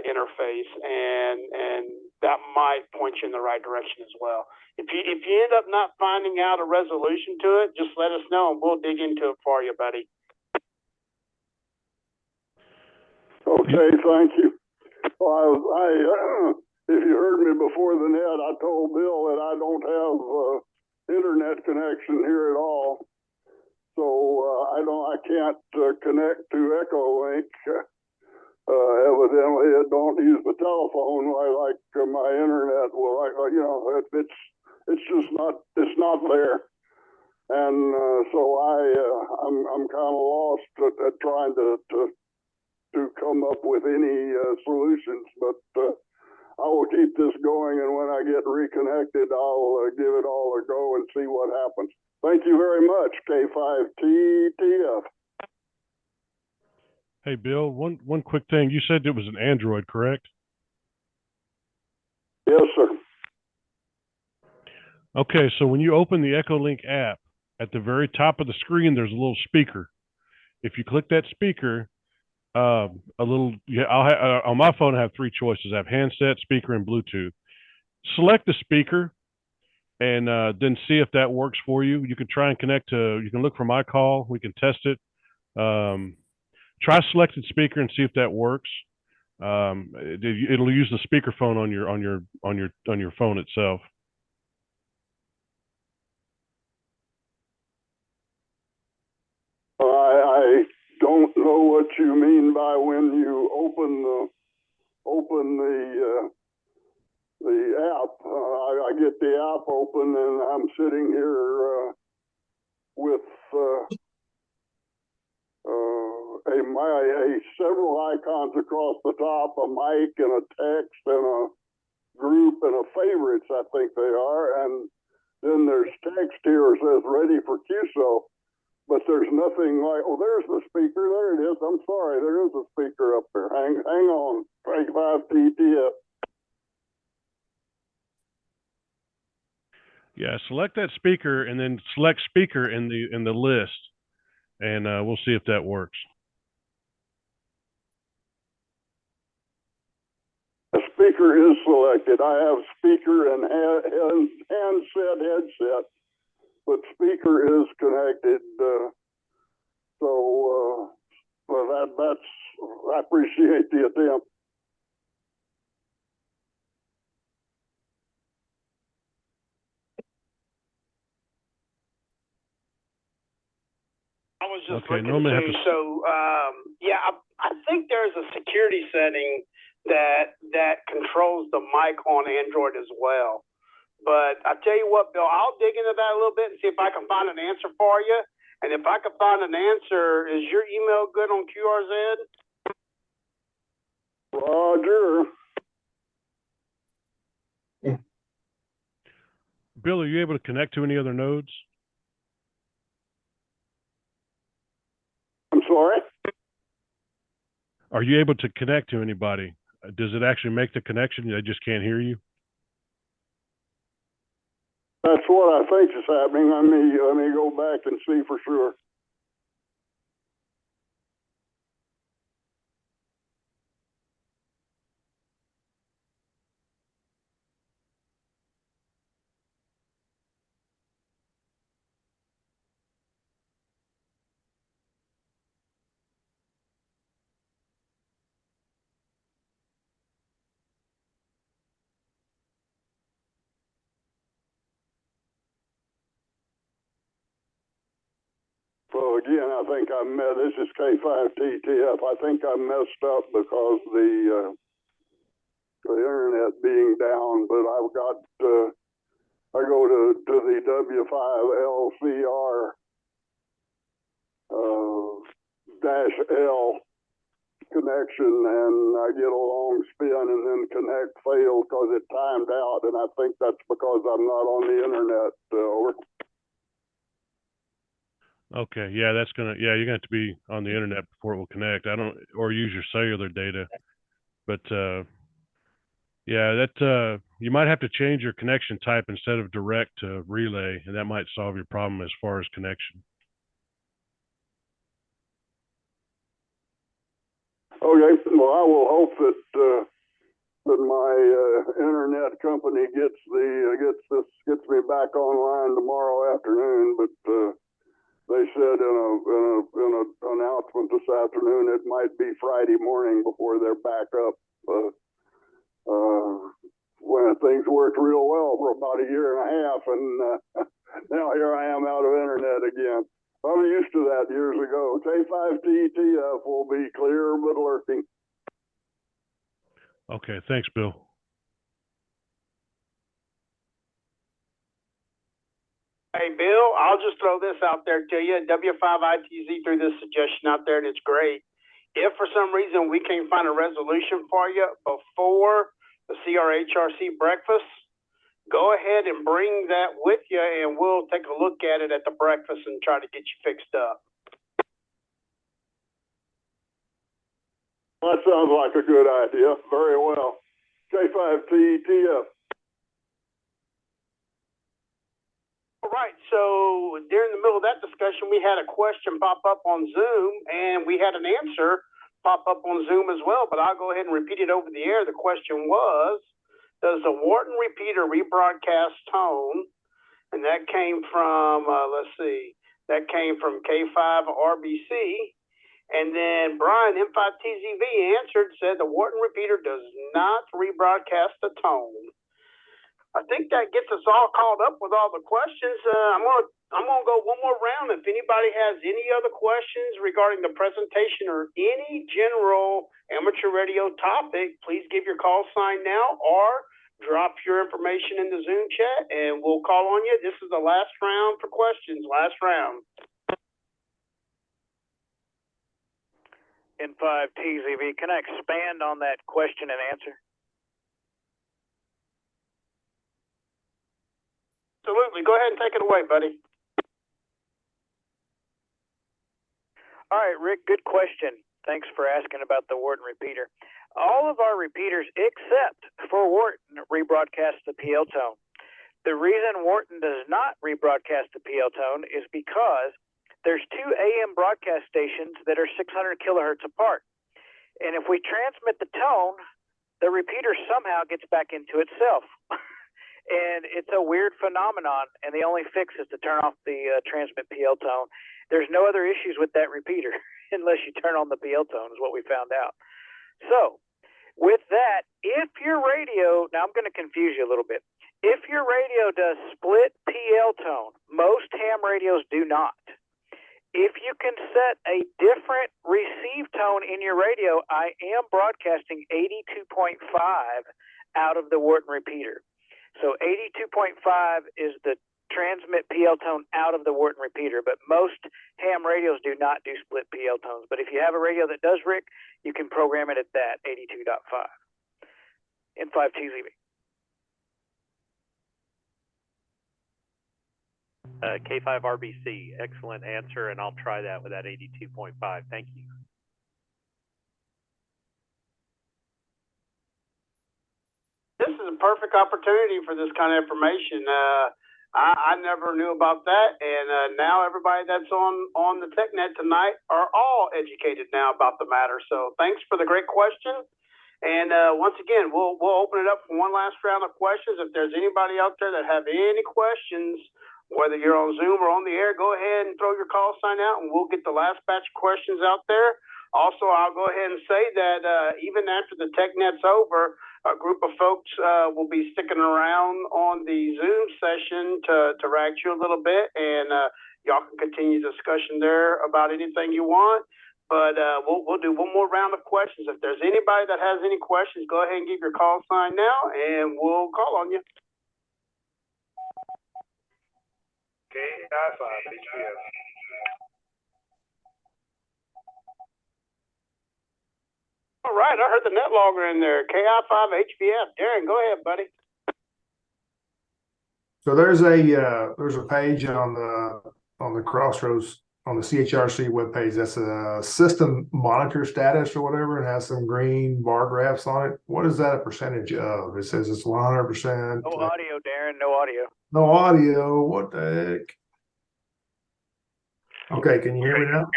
interface, and that might point you in the right direction as well. If you end up not finding out a resolution to it, just let us know and we'll dig into it for you, buddy. Okay, thank you. Well, if you heard me before the net, I told Bill that I don't have internet connection here at all, so I can't connect to EchoLink. Evidently, it don't use the telephone like my internet. Well, it's just not there, and so I'm kind of lost at trying to come up with any solutions. But I will keep this going, and when I get reconnected, I'll give it all a go and see what happens. Thank you very much, K5TTF. Hey, Bill, one quick thing. You said it was an Android, correct? Yes, sir. Okay, so when you open the EchoLink app, at the very top of the screen, there's a little speaker. If you click that speaker, on my phone, I have three choices. I have handset, speaker, and Bluetooth. Select the speaker, and then see if that works for you. You can try and you can look for my call. We can test it. Try selected speaker and see if that works. It'll use the speakerphone on your phone itself. I don't know what you mean by when you open the app. I get the app open and I'm sitting here with several icons across the top, a mic and a text and a group and a favorites, I think they are, and then there's text here that says ready for QSO, but there's nothing like, oh, there's the speaker, there it is, I'm sorry, there is a speaker up there, hang on, K5TTF. Yeah, select that speaker and then select speaker in the list, and we'll see if that works. A speaker is selected. I have speaker and handset headset, but speaker is connected. So that's I appreciate the attempt. I was just okay, looking too. So I think there's a security setting that controls the mic on Android as well. But I tell you what, Bill, I'll dig into that a little bit and see if I can find an answer for you. And if I can find an answer, is your email good on QRZ? Roger. Bill, are you able to connect to any other nodes? I'm sorry? Are you able to connect to anybody? Does it actually make the connection? They just can't hear you? That's what I think is happening. Let me go back and see for sure. again, I think this is K5TTF. I think I messed up because the internet being down, but I've got, I go to the W5LCR -L connection, and I get a long spin and then connect failed because it timed out, and I think that's because I'm not on the internet. Okay, yeah, you're gonna have to be on the internet before it will connect. Or use your cellular data. But yeah, that you might have to change your connection type instead of direct to relay, and that might solve your problem as far as connection. Okay, well, I will hope that my internet company gets me back online tomorrow afternoon. But they said in an announcement this afternoon it might be Friday morning before they're back up. When things worked real well for about a year and a half, and now here I am out of internet again. I'm used to that years ago. K5TTF will be clear but lurking. Okay, thanks, Bill. Hey, Bill, I'll just throw this out there to you. W5ITZ threw this suggestion out there, and it's great. If for some reason we can't find a resolution for you before the CRHRC breakfast, go ahead and bring that with you, and we'll take a look at it at the breakfast and try to get you fixed up. That sounds like a good idea. Very well. K5TTF. All right, so during the middle of that discussion, we had a question pop up on Zoom, and we had an answer pop up on Zoom as well, but I'll go ahead and repeat it over the air. The question was, does the Wharton repeater rebroadcast tone? And that came from, that came from K5RBC. And then Brian, M5TZV, answered, said the Wharton repeater does not rebroadcast the tone. I think that gets us all caught up with all the questions. I'm gonna go one more round. If anybody has any other questions regarding the presentation or any general amateur radio topic, please give your call sign now or drop your information in the Zoom chat and we'll call on you. This is the last round for questions. Last round. N5TZV, can I expand on that question and answer? Absolutely. Go ahead and take it away, buddy. All right, Rick, good question. Thanks for asking about the Wharton repeater. All of our repeaters, except for Wharton, rebroadcast the PL tone. The reason Wharton does not rebroadcast the PL tone is because there's two AM broadcast stations that are 600 kilohertz apart. And if we transmit the tone, the repeater somehow gets back into itself. And it's a weird phenomenon, and the only fix is to turn off the transmit PL tone. There's no other issues with that repeater unless you turn on the PL tone, is what we found out. So with that, if your radio, now I'm going to confuse you a little bit. If your radio does split PL tone, most ham radios do not. If you can set a different receive tone in your radio, I am broadcasting 82.5 out of the Wharton repeater. So 82.5 is the transmit PL tone out of the Wharton repeater, but most ham radios do not do split PL tones. But if you have a radio that does, Rick, you can program it at that 82.5. N5TZV. K5RBC, excellent answer, and I'll try that with that 82.5. Thank you. This is a perfect opportunity for this kind of information. I never knew about that, and now everybody that's on the Tech Net tonight are all educated now about the matter. So thanks for the great question. And once again, we'll open it up for one last round of questions. If there's anybody out there that have any questions, whether you're on Zoom or on the air, go ahead and throw your call sign out, and we'll get the last batch of questions out there. Also, I'll go ahead and say that even after the Tech Net's over, a group of folks will be sticking around on the Zoom session to rag you a little bit and Y'all can continue discussion there about anything you want. But we'll do one more round of questions. If there's anybody that has any questions, go ahead and give your call sign now, and we'll call on you. KI5 HBF. All right, I heard the net logger in there. KI5 HBF. Darren, go ahead, buddy. So there's a page on the Crossroads on the CHRC webpage. That's a system monitor status or whatever, and has some green bar graphs on it. What is that a percentage of? It says it's 100%. No audio, Darren. No audio. No audio. What the heck? Okay, can you hear me now?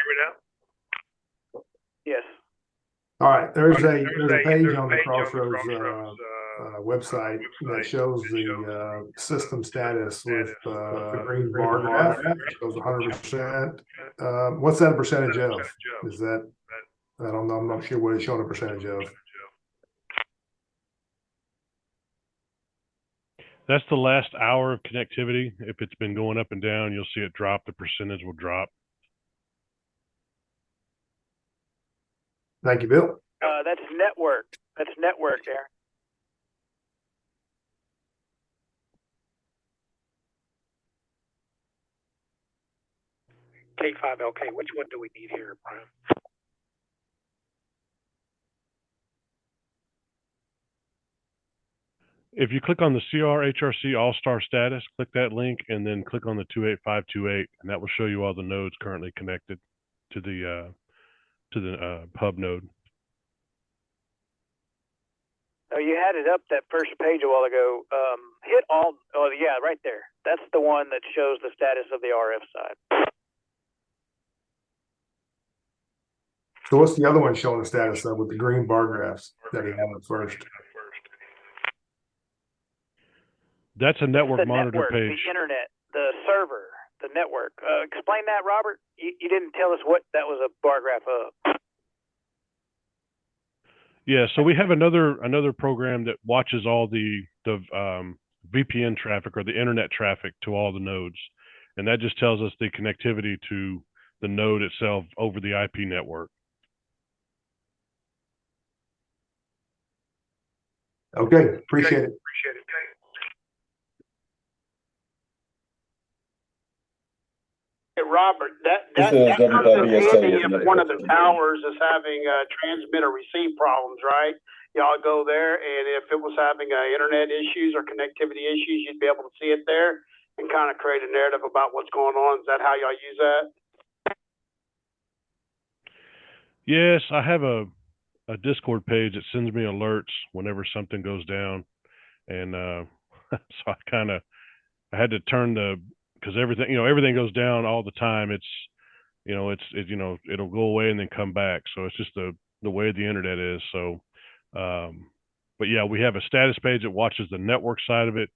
Yes. All right, there's a page on the Crossroads website that shows the system status with the green bar graph. It shows 100%. What's that a percentage of? Is that, I don't know, I'm not sure what it's showing a percentage of. That's the last hour of connectivity. If it's been going up and down, you'll see it drop. The percentage will drop. Thank you, Bill. That's network. That's network, Darren. K5LK, which one do we need here, Brian? If you click on the CRHRC AllStar status, click that link, and then click on the 28528, and that will show you all the nodes currently connected to the hub node. Oh, you had it up that first page a while ago. Hit all. Oh, yeah, right there. That's the one that shows the status of the RF side. So what's the other one showing the status of with the green bar graphs that he had at first? That's a network the monitor network, page. The internet, the server, the network. Explain that, Robert. You didn't tell us what that was a bar graph of. Yeah, so we have another program that watches all the VPN traffic or the internet traffic to all the nodes, and that just tells us the connectivity to the node itself over the IP network. Okay, appreciate it. Hey, Robert, that This is comes in WWSA, handy isn't if it? one of the towers is having transmit or receive problems, right? Y'all go there, and if it was having internet issues or connectivity issues, you'd be able to see it there and kind of create a narrative about what's going on. Is that how y'all use that? Yes, I have a Discord page that sends me alerts whenever something goes down, and so I had to turn because everything goes down all the time. It'll go away and then come back. So it's just the way the internet is. So, but yeah, we have a status page that watches the network side of it,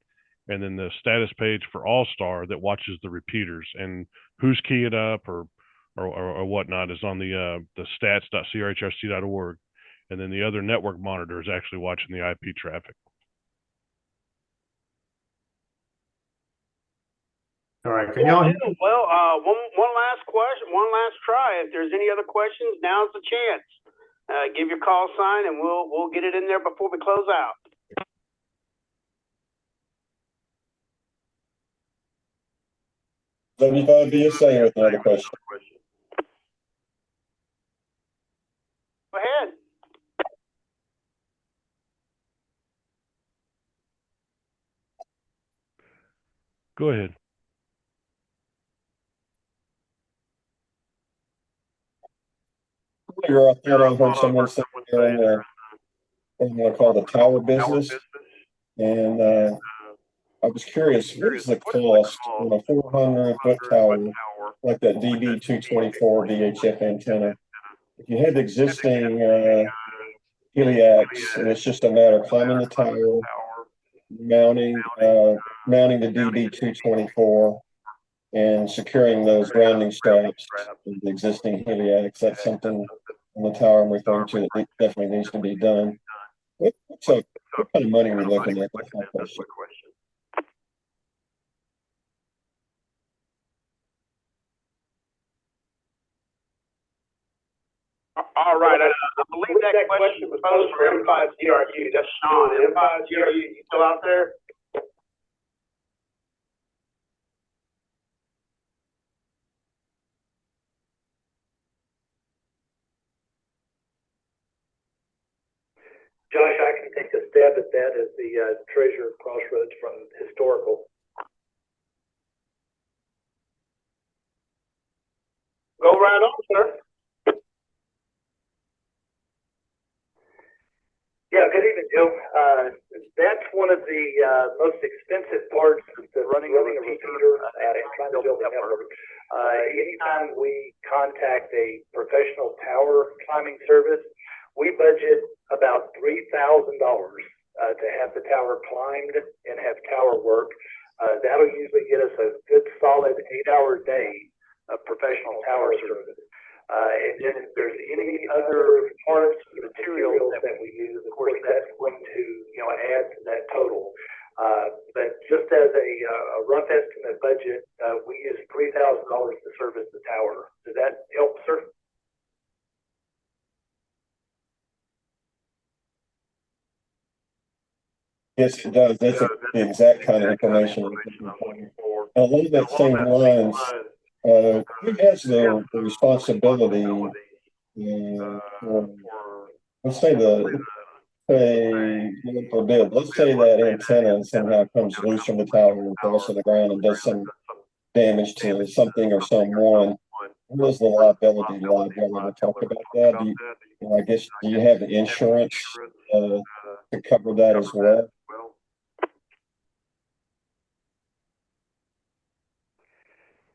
and then the status page for AllStar that watches the repeaters, and who's keying up or whatnot is on the stats.crhrc.org, and then the other network monitor is actually watching the IP traffic. All right, can y'all hear me? Well, one last question, one last try. If there's any other questions, now's the chance. Give your call sign, and we'll get it in there before we close out. W5BSA with another question. Go ahead. Go ahead. Earlier, I thought I heard someone say they're in what I'm going to call the tower business, and I was curious, what is the cost on a 400-foot tower like that DB224 VHF antenna? If you have existing heliacs, and it's just a matter of climbing the tower, mounting the DB224, and securing those grounding straps with the existing heliacs, that's something on the tower I'm referring to that definitely needs to be done. What kind of money are we looking at? That's my question. All right, I believe that question was posed for M5GRU. That's Sean. M5GRU, you still out there? Josh, I can take a stab at that as the treasurer of Crossroads from historical. Go right on, sir. Yeah, good evening, Joe. That's one of the most expensive parts of running a repeater and trying to build a network. Anytime we contact a professional tower climbing service, we budget about $3,000 to have the tower climbed and have tower work. That'll usually get us a good solid 8-hour day of professional tower service. And then if there's any other parts or materials that we use, of course, that's going to add to that total. But just as a rough estimate budget, we use $3,000 to service the tower. Does that help, sir? Yes, it does. That's the exact kind of information we're looking for. Along that same lines, who has the responsibility for, let's say let's say that antenna somehow comes loose from the tower and falls to the ground and does some damage to something or someone. What is the liability lie? Do you want to talk about that? Do you have insurance to cover that as well?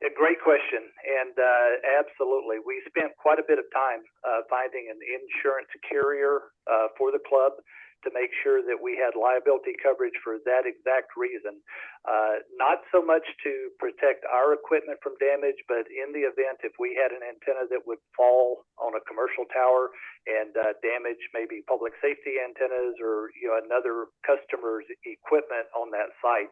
A great question, and absolutely. We spent quite a bit of time finding an insurance carrier for the club to make sure that we had liability coverage for that exact reason. Not so much to protect our equipment from damage, but in the event if we had an antenna that would fall on a commercial tower and damage maybe public safety antennas or another customer's equipment on that site,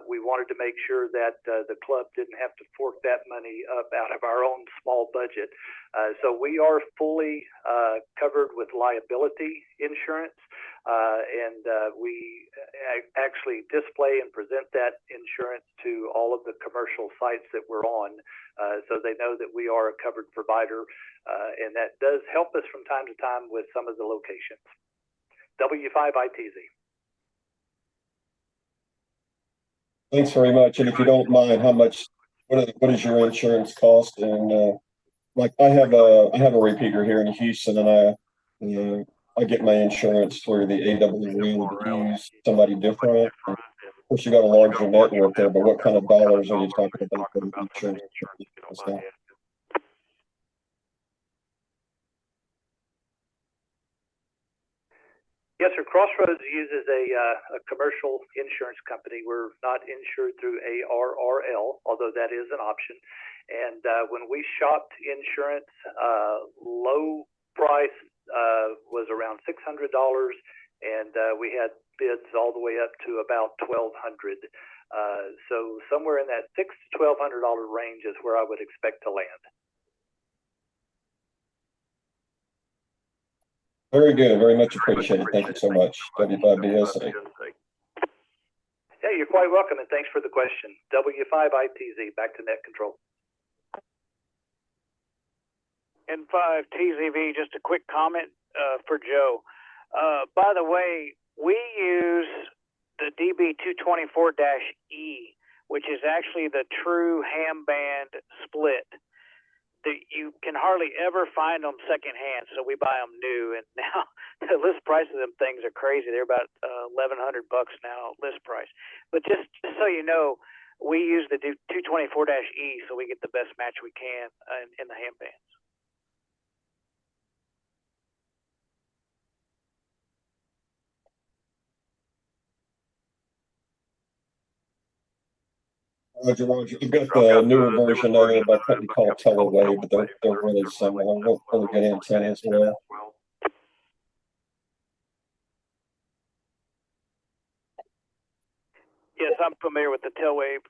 we wanted to make sure that the club didn't have to fork that money up out of our own small budget. So we are fully covered with liability insurance, and we actually display and present that insurance to all of the commercial sites that we're on, so they know that we are a covered provider, and that does help us from time to time with some of the locations. W5ITZ. Thanks very much. And if you don't mind, what does your insurance cost? And like I have a repeater here in Houston, and I get my insurance through the AWRL. Use somebody different. Of course, you got a larger network there, but what kind of dollars are you talking about for the insurance? Yes, sir. Crossroads uses a commercial insurance company. We're not insured through ARRL, although that is an option. And when we shopped insurance, low price was around $600, and we had bids all the way up to about $1,200. So somewhere in that $600 to $1,200 range is where I would expect to land. Very good. Very much appreciated. Thank you so much. W5BSA. Yeah, you're quite welcome, and thanks for the question. W5ITZ, back to net control. N5TZV, just a quick comment for Joe. By the way, we use the DB224-E, which is actually the true ham band split that you can hardly ever find them secondhand, so we buy them new. And now the list price of them things are crazy. They're about $1,100 now list price. But just so you know, we use the 224-E, so we get the best match we can in the ham bands. Roger, Roger. I've got the newer version of it by a company called Telewave, but they're really similar. Really good antenna as well. Yes, I'm familiar with the Telewave.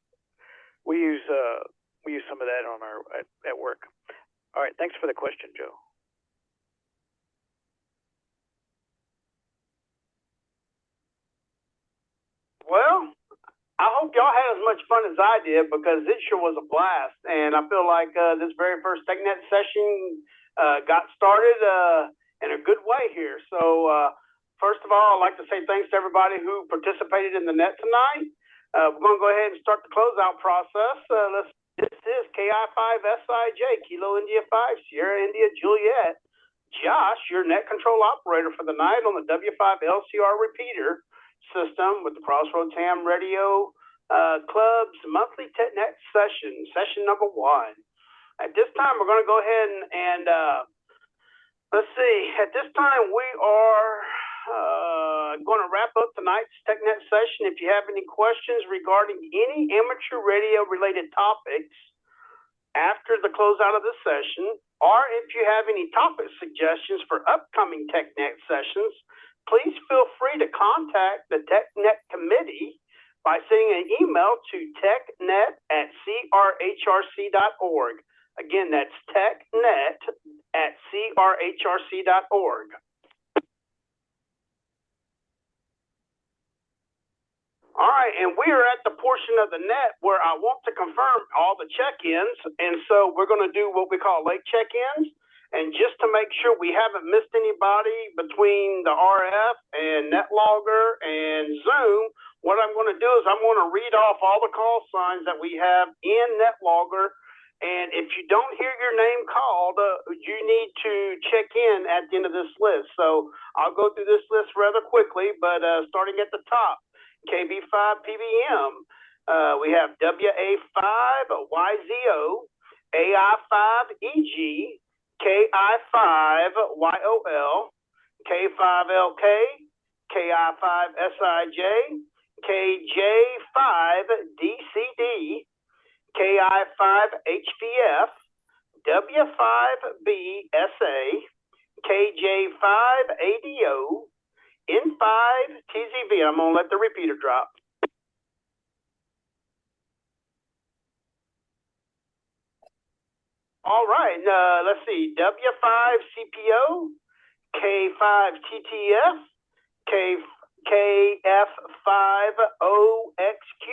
We use some of that on our at work. All right, thanks for the question, Joe. Well, I hope y'all had as much fun as I did because it sure was a blast. And I feel like this very first TechNet session got started in a good way here. So first of all, I'd like to say thanks to everybody who participated in the net tonight. We're going to go ahead and start the closeout process. This is KI5SIJ, Kilo India 5, Sierra India Juliet. Josh, your net control operator for the night on the W5 LCR repeater system with the Crossroads Ham Radio Club's monthly TechNet session number 1. At this time, we're going to go ahead and let's see. At this time, we are going to wrap up tonight's TechNet session. If you have any questions regarding any amateur radio related topics after the closeout of the session, or if you have any topic suggestions for upcoming TechNet sessions, please feel free to contact the TechNet committee by sending an email to technet@crhrc.org. Again, that's technet@crhrc.org. All right, and we are at the portion of the net where I want to confirm all the check-ins, and so we're going to do what we call late check-ins. And just to make sure we haven't missed anybody between the RF and NetLogger and Zoom, what I'm going to do is I'm going to read off all the call signs that we have in NetLogger. And if you don't hear your name called, you need to check in at the end of this list. So I'll go through this list rather quickly, but starting at the top, KB5PBM, we have WA5YZO, AI5EG, KI5YOL, K5LK, KI5SIJ, KJ5DCD, KI5HVF, W5BSA, KJ5ADO, N5TZV. I'm going to let the repeater drop. All right, let's see. W5CPO, K5TTF, KF5OXQ,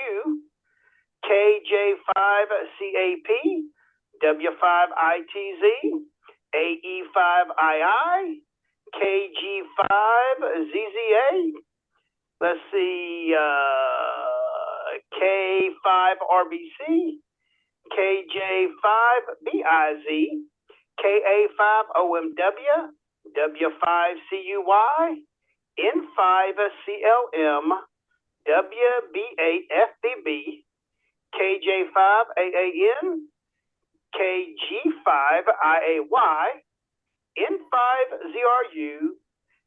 KJ5CAP, W5ITZ, AE5II, KG5ZZA. Let's see, K5RBC, KJ5BIZ, KA5OMW, W5CUY, N5CLM, WB8FBB, KJ5AAN, KG5IAY, N5ZRU,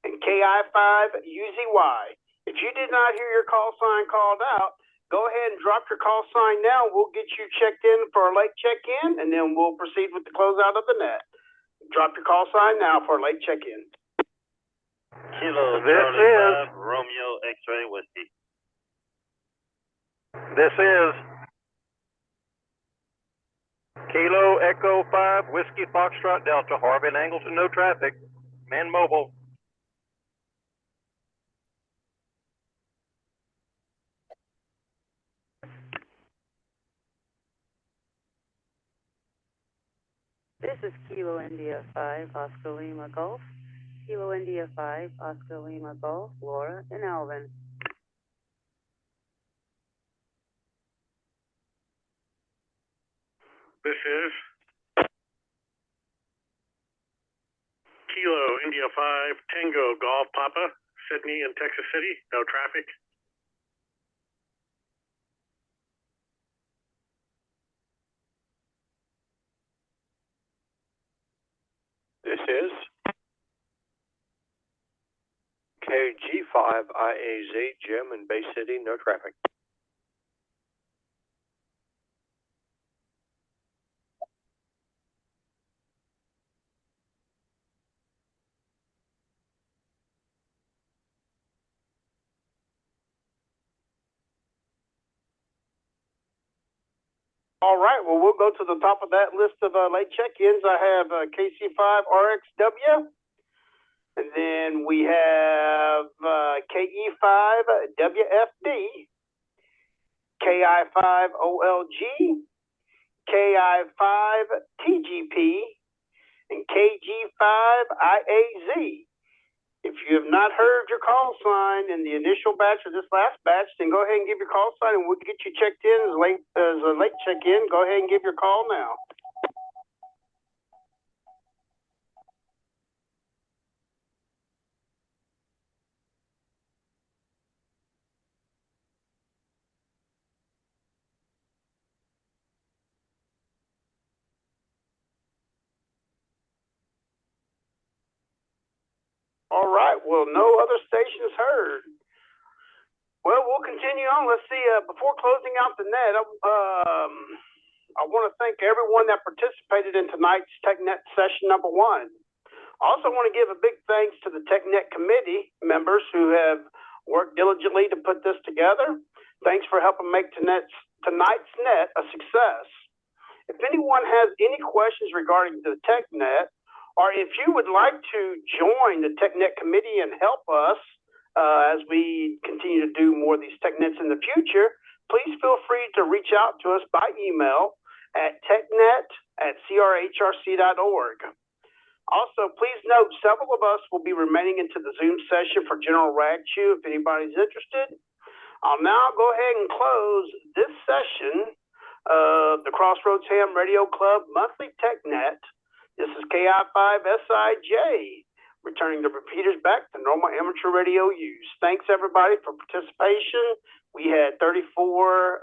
and KI5UZY. If you did not hear your call sign called out, go ahead and drop your call sign now. We'll get you checked in for a late check-in, and then we'll proceed with the closeout of the net. Drop your call sign now for a late check-in. Kilo Charlie 5, Romeo X-Ray Whiskey. This is Kilo Echo 5, Whiskey Foxtrot Delta, Harvey and Angleton, no traffic, man mobile. This is Kilo India 5, Oscar Lima Golf. Kilo India 5, Oscar Lima Golf, Laura and Alvin. This is Kilo India 5, Tango Golf Papa, Sydney and Texas City, no traffic. This is KG5IAZ, Jim in Bay City, no traffic. All right, well, we'll go to the top of that list of late check-ins. I have KC5RXW, and then we have KE5WFD, KI5OLG, KI5TGP, and KG5IAZ. If you have not heard your call sign in the initial batch or this last batch, then go ahead and give your call sign and we'll get you checked in as a late check-in. Go ahead and give your call now. All right. Well, no other stations heard. Well, we'll continue on. Let's see. Before closing out the net, I want to thank everyone that participated in tonight's TechNet session number 1. I also want to give a big thanks to the TechNet committee members who have worked diligently to put this together. Thanks for helping make tonight's net a success. If anyone has any questions regarding the TechNet, or if you would like to join the TechNet committee and help us as we continue to do more of these TechNets in the future, please feel free to reach out to us by email at technet@crhrc.org. Also, please note several of us will be remaining into the Zoom session for General RAGCHU if anybody's interested. I'll now go ahead and close this session of the Crossroads Ham Radio Club Monthly TechNet. This is KI5SIJ, returning the repeaters back to normal amateur radio use. Thanks, everybody, for participation. We had 34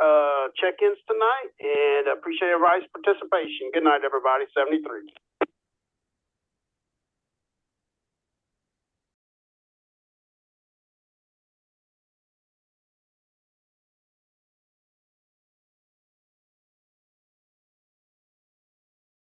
check-ins tonight, and appreciate everybody's participation. Good night, everybody. 73.